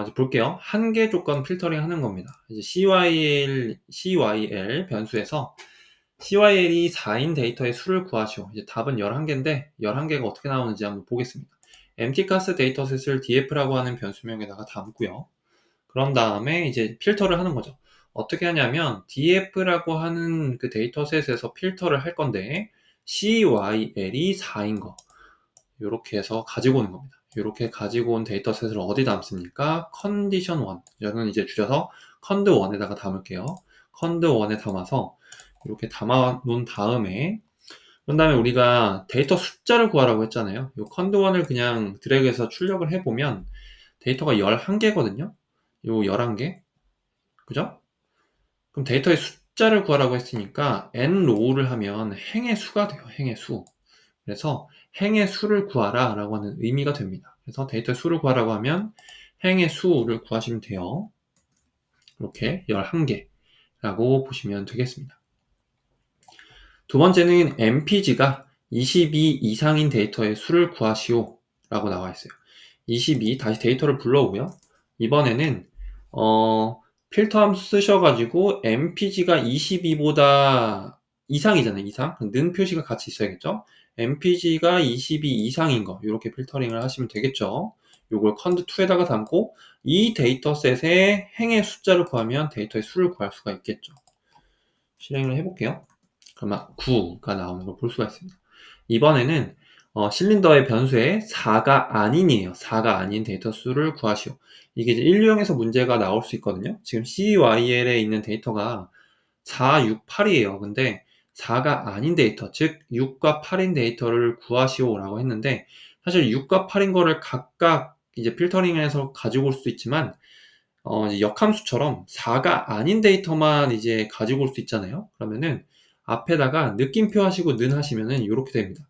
이제 볼게요. 한계 조건 필터링 하는 겁니다. 이제 cyl 변수에서 cyl이 4인 데이터의 수를 구하시오. 이제 답은 11개인데 11개가 어떻게 나오는지 한번 보겠습니다. empty class 데이터셋을 df라고 하는 변수명에다가 담고요. 그런 다음에 이제 필터를 하는 거죠. 어떻게 하냐면 df라고 하는 그 데이터셋에서 필터를 할 건데 cyl이 4인 거 이렇게 해서 가지고 오는 겁니다. 이렇게 가지고 온 데이터셋을 어디 담습니까? 컨디션 1. 저는 이제 줄여서 cond1에다가 담을게요. cond1에 담아서 이렇게 담아 놓은 다음에 그런 다음에 우리가 데이터 숫자를 구하라고 했잖아요. 이 cond1을 그냥 드래그해서 출력을 해보면 데이터가 11개거든요. 요 11개. 그죠? 그럼 데이터의 숫자를 구하라고 했으니까 nrow를 하면 행의 수가 돼요. 행의 수. 그래서 행의 수를 구하라 라고 하는 의미가 됩니다. 그래서 데이터의 수를 구하라고 하면 행의 수를 구하시면 돼요. 이렇게 11개라고 보시면 되겠습니다. 두 번째는 mpg가 22 이상인 데이터의 수를 구하시오 라고 나와 있어요. 22 다시 데이터를 불러오고요. 이번에는 필터 함수 쓰셔가지고 mpg가 22보다 이상이잖아요. 이상. 는 표시가 같이 있어야겠죠. mpg가 22 이상인 거 이렇게 필터링을 하시면 되겠죠. 요걸 cond2에다가 담고 이 데이터셋의 행의 숫자를 구하면 데이터의 수를 구할 수가 있겠죠. 실행을 해볼게요. 그러면 9가 나오는 걸 볼 수가 있습니다. 이번에는 실린더의 변수에 4가 아닌이에요. 4가 아닌 데이터 수를 구하시오. 이게 이제 인류형에서 문제가 나올 수 있거든요. 지금 CYL에 있는 데이터가 4, 6, 8이에요. 근데 4가 아닌 데이터, 즉 6과 8인 데이터를 구하시오라고 했는데 사실 6과 8인 거를 각각 이제 필터링해서 가지고 올 수 있지만 이제 역함수처럼 4가 아닌 데이터만 이제 가지고 올 수 있잖아요. 그러면은 앞에다가 느낌표 하시고 는 하시면은 이렇게 됩니다.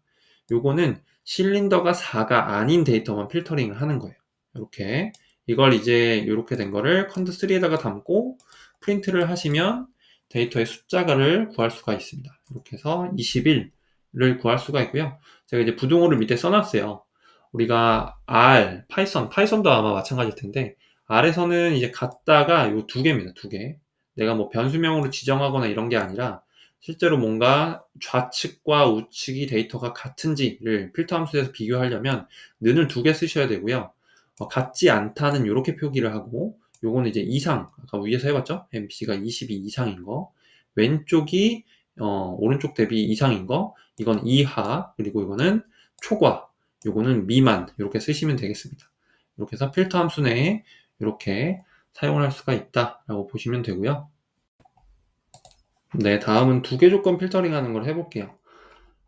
요거는 실린더가 4가 아닌 데이터만 필터링을 하는 거예요. 이렇게 이걸 이제 이렇게 된 거를 cond3에다가 담고 프린트를 하시면 데이터의 숫자를 구할 수가 있습니다. 이렇게 해서 21을 구할 수가 있고요. 제가 이제 부등호를 밑에 써놨어요. 우리가 R, 파이썬도 아마 마찬가지일 텐데 R에서는 이제 갖다가 요 두 개입니다. 두 개. 내가 뭐 변수명으로 지정하거나 이런 게 아니라 실제로 뭔가 좌측과 우측이 데이터가 같은지를 필터 함수에서 비교하려면 는을 두 개 쓰셔야 되고요. 같지 않다는 이렇게 표기를 하고 요거는 이제 이상, 아까 위에서 해봤죠? MPC가 22 이상인 거. 왼쪽이 오른쪽 대비 이상인 거. 이건 이하, 그리고 이거는 초과, 요거는 미만 이렇게 쓰시면 되겠습니다. 이렇게 해서 필터 함수 내에 이렇게 사용을 할 수가 있다라고 보시면 되고요. 네, 다음은 두 개 조건 필터링 하는 걸 해볼게요.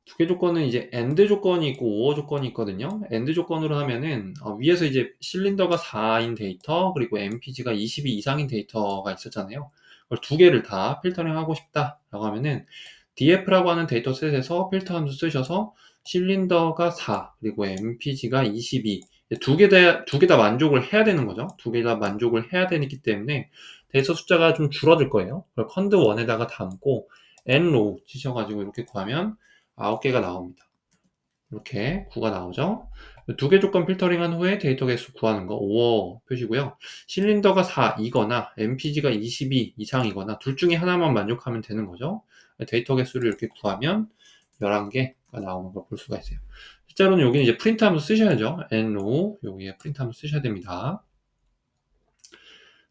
두 개 조건은 이제 AND 조건이 있고 OR 조건이 있거든요. AND 조건으로 하면은 위에서 이제 실린더가 4인 데이터 그리고 MPG가 22 이상인 데이터가 있었잖아요. 그걸 두 개를 다 필터링 하고 싶다라고 하면은 df라고 하는 데이터셋에서 필터 함수 쓰셔서 실린더가 4 그리고 mpg가 22 두 개 다 만족을 해야 되는 거죠. 두 개 다 만족을 해야 되기 때문에 데이터 숫자가 좀 줄어들 거예요. 그걸 컨드1에다가 담고 nrow 치셔가지고 이렇게 구하면 9개가 나옵니다. 이렇게 9가 나오죠. 두 개 조건 필터링 한 후에 데이터 개수 구하는 거 5 표시고요. 실린더가 4이거나 mpg가 22 이상이거나 둘 중에 하나만 만족하면 되는 거죠. 데이터 개수를 이렇게 구하면 11개가 나오는 걸 볼 수가 있어요. 실제로는 여기는 이제 프린트 함수 쓰셔야죠. no 여기에 프린트 함수 쓰셔야 됩니다.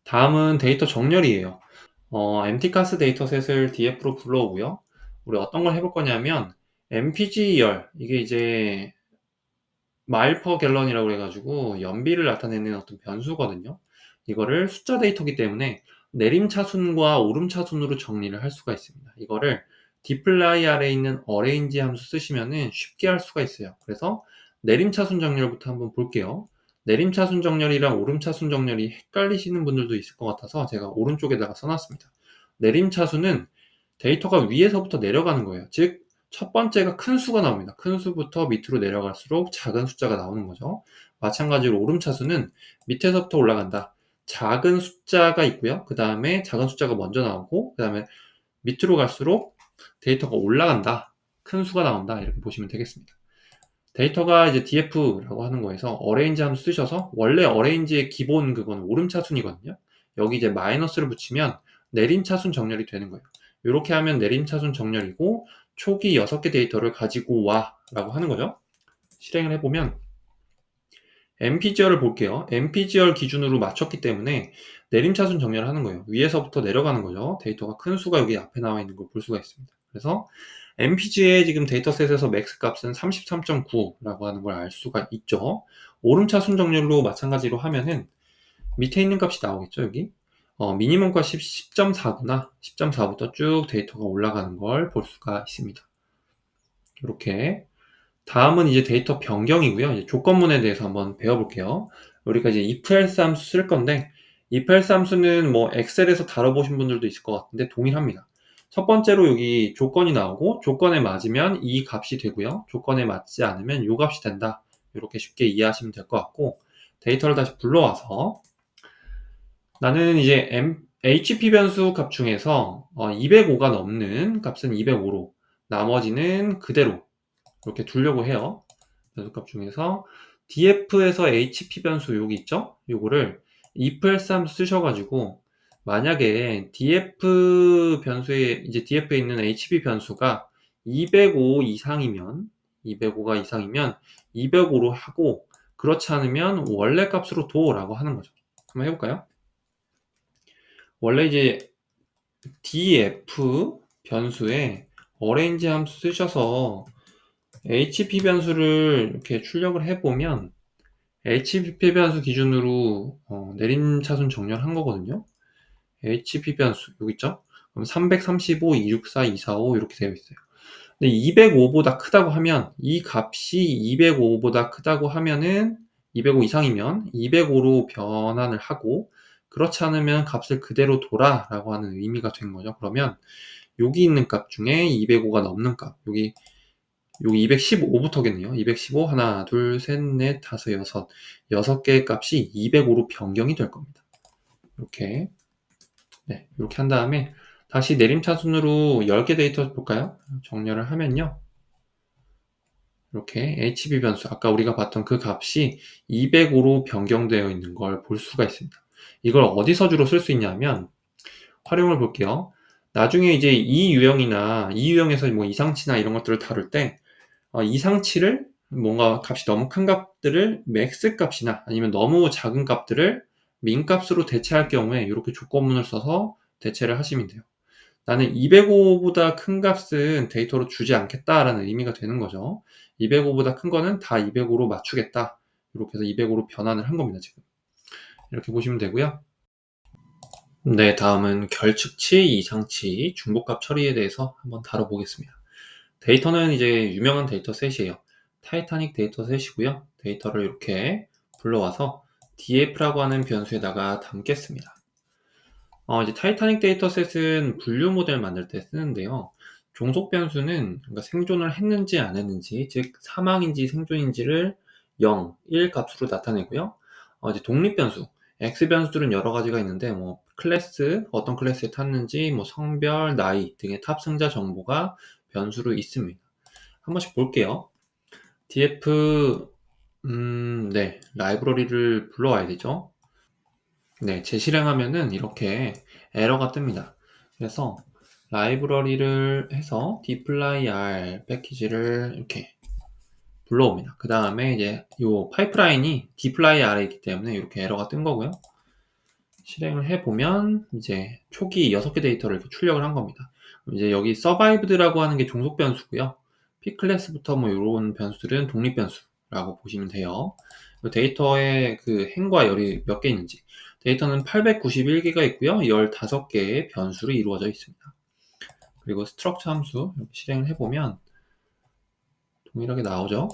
다음은 데이터 정렬이에요. emptycast 데이터셋을 df로 불러오고요. 우리 어떤 걸 해볼 거냐면 mpg2열 이게 이제 마일 퍼 갤런이라고 해가지고 연비를 나타내는 어떤 변수거든요. 이거를 숫자 데이터기 때문에 내림차순과 오름차순으로 정리를 할 수가 있습니다. 이거를 dply 아래에 있는 arrange 함수 쓰시면은 쉽게 할 수가 있어요. 그래서 내림차순 정렬부터 한번 볼게요. 내림차순 정렬이랑 오름차순 정렬이 헷갈리시는 분들도 있을 것 같아서 제가 오른쪽에다가 써놨습니다. 내림차순은 데이터가 위에서부터 내려가는 거예요. 즉 첫 번째가 큰 수가 나옵니다. 큰 수부터 밑으로 내려갈수록 작은 숫자가 나오는 거죠. 마찬가지로 오름차수는 밑에서부터 올라간다. 작은 숫자가 있고요. 그 다음에 작은 숫자가 먼저 나오고 그 다음에 밑으로 갈수록 데이터가 올라간다. 큰 수가 나온다. 이렇게 보시면 되겠습니다. 데이터가 이제 df라고 하는 거에서 arrange 함수 쓰셔서 원래 arrange의 기본 그건 오름차순이거든요. 여기 이제 마이너스를 붙이면 내림차순 정렬이 되는 거예요. 이렇게 하면 내림차순 정렬이고 초기 6개 데이터를 가지고 와 라고 하는 거죠. 실행을 해보면 mpgR을 볼게요. mpgR 기준으로 맞췄기 때문에 내림차순 정렬을 하는 거예요. 위에서부터 내려가는 거죠. 데이터가 큰 수가 여기 앞에 나와 있는 걸 볼 수가 있습니다. 그래서 mpg의 지금 데이터셋에서 맥스 값은 33.9라고 하는 걸 알 수가 있죠. 오름차순 정렬로 마찬가지로 하면은 밑에 있는 값이 나오겠죠, 여기. 미니멈 값이 10.4구나. 10.4부터 쭉 데이터가 올라가는 걸 볼 수가 있습니다. 이렇게. 다음은 이제 데이터 변경이고요. 이제 조건문에 대해서 한번 배워볼게요. 우리가 이제 if else 함수 쓸 건데, if else 함수는 뭐 엑셀에서 다뤄보신 분들도 있을 것 같은데 동일합니다. 첫 번째로 여기 조건이 나오고, 조건에 맞으면 이 값이 되고요. 조건에 맞지 않으면 이 값이 된다. 이렇게 쉽게 이해하시면 될 것 같고, 데이터를 다시 불러와서, 나는 이제 HP 변수 값 중에서 205가 넘는 값은 205로, 나머지는 그대로 이렇게 두려고 해요. 변수값 중에서 df에서 HP 변수 여기 있죠? 요거를 if else 함수 쓰셔가지고 만약에 df 변수에 이제 df에 있는 HP 변수가 205 이상이면 205가 이상이면 205로 하고 그렇지 않으면 원래 값으로 둬라고 하는 거죠. 한번 해볼까요? 원래 이제 df 변수에 arrange 함수 쓰셔서 HP 변수를 이렇게 출력을 해보면 HP 변수 기준으로 내림차순 정렬한 거거든요. HP 변수 여기 있죠? 그럼 335, 264, 245 이렇게 되어 있어요. 근데 205보다 크다고 하면 이 값이 205보다 크다고 하면은 205 이상이면 205로 변환을 하고 그렇지 않으면 값을 그대로 둬라라고 하는 의미가 된 거죠. 그러면 여기 있는 값 중에 205가 넘는 값 여기 215부터겠네요. 215 하나, 둘, 셋, 넷, 다섯, 여섯. 6개의 값이 205로 변경이 될 겁니다. 이렇게 네, 이렇게 한 다음에 다시 내림차순으로 10개 데이터 볼까요? 정렬을 하면요. 이렇게 HB 변수, 아까 우리가 봤던 그 값이 205로 변경되어 있는 걸 볼 수가 있습니다. 이걸 어디서 주로 쓸 수 있냐면 활용을 볼게요. 나중에 이제 이 유형이나 이 유형에서 뭐 이상치나 이런 것들을 다룰 때 이상치를 뭔가 값이 너무 큰 값들을 맥스 값이나 아니면 너무 작은 값들을 민 값으로 대체할 경우에 이렇게 조건문을 써서 대체를 하시면 돼요. 나는 205보다 큰 값은 데이터로 주지 않겠다라는 의미가 되는 거죠. 205보다 큰 거는 다 205로 맞추겠다. 이렇게 해서 205로 변환을 한 겁니다, 지금. 이렇게 보시면 되고요. 네, 다음은 결측치, 이상치, 중복값 처리에 대해서 한번 다뤄보겠습니다. 데이터는 이제 유명한 데이터셋이에요. 타이타닉 데이터셋이고요. 데이터를 이렇게 불러와서 df라고 하는 변수에다가 담겠습니다. 이제 타이타닉 데이터셋은 분류 모델 만들 때 쓰는데요. 종속 변수는 그러니까 생존을 했는지 안 했는지, 즉 사망인지 생존인지를 0, 1 값으로 나타내고요. 이제 독립 변수, X 변수들은 여러 가지가 있는데 뭐 클래스, 어떤 클래스에 탔는지, 뭐 성별, 나이 등의 탑승자 정보가 변수로 있습니다. 한 번씩 볼게요. df 네, 라이브러리를 불러와야 되죠. 네, 재실행하면은 이렇게 에러가 뜹니다. 그래서 라이브러리를 해서 dplyr 패키지를 이렇게 불러옵니다. 그 다음에 이제 요 파이프라인이 dplyr에 있기 때문에 이렇게 에러가 뜬 거고요. 실행을 해보면 이제 초기 6개 데이터를 이렇게 출력을 한 겁니다. 이제 여기 survived라고 하는 게 종속 변수고요. pclass부터 뭐 이런 변수들은 독립 변수라고 보시면 돼요. 데이터의 그 행과 열이 몇 개 있는지, 데이터는 891개가 있고요. 15개의 변수로 이루어져 있습니다. 그리고 struct 함수 이렇게 실행을 해보면 동일하게 나오죠.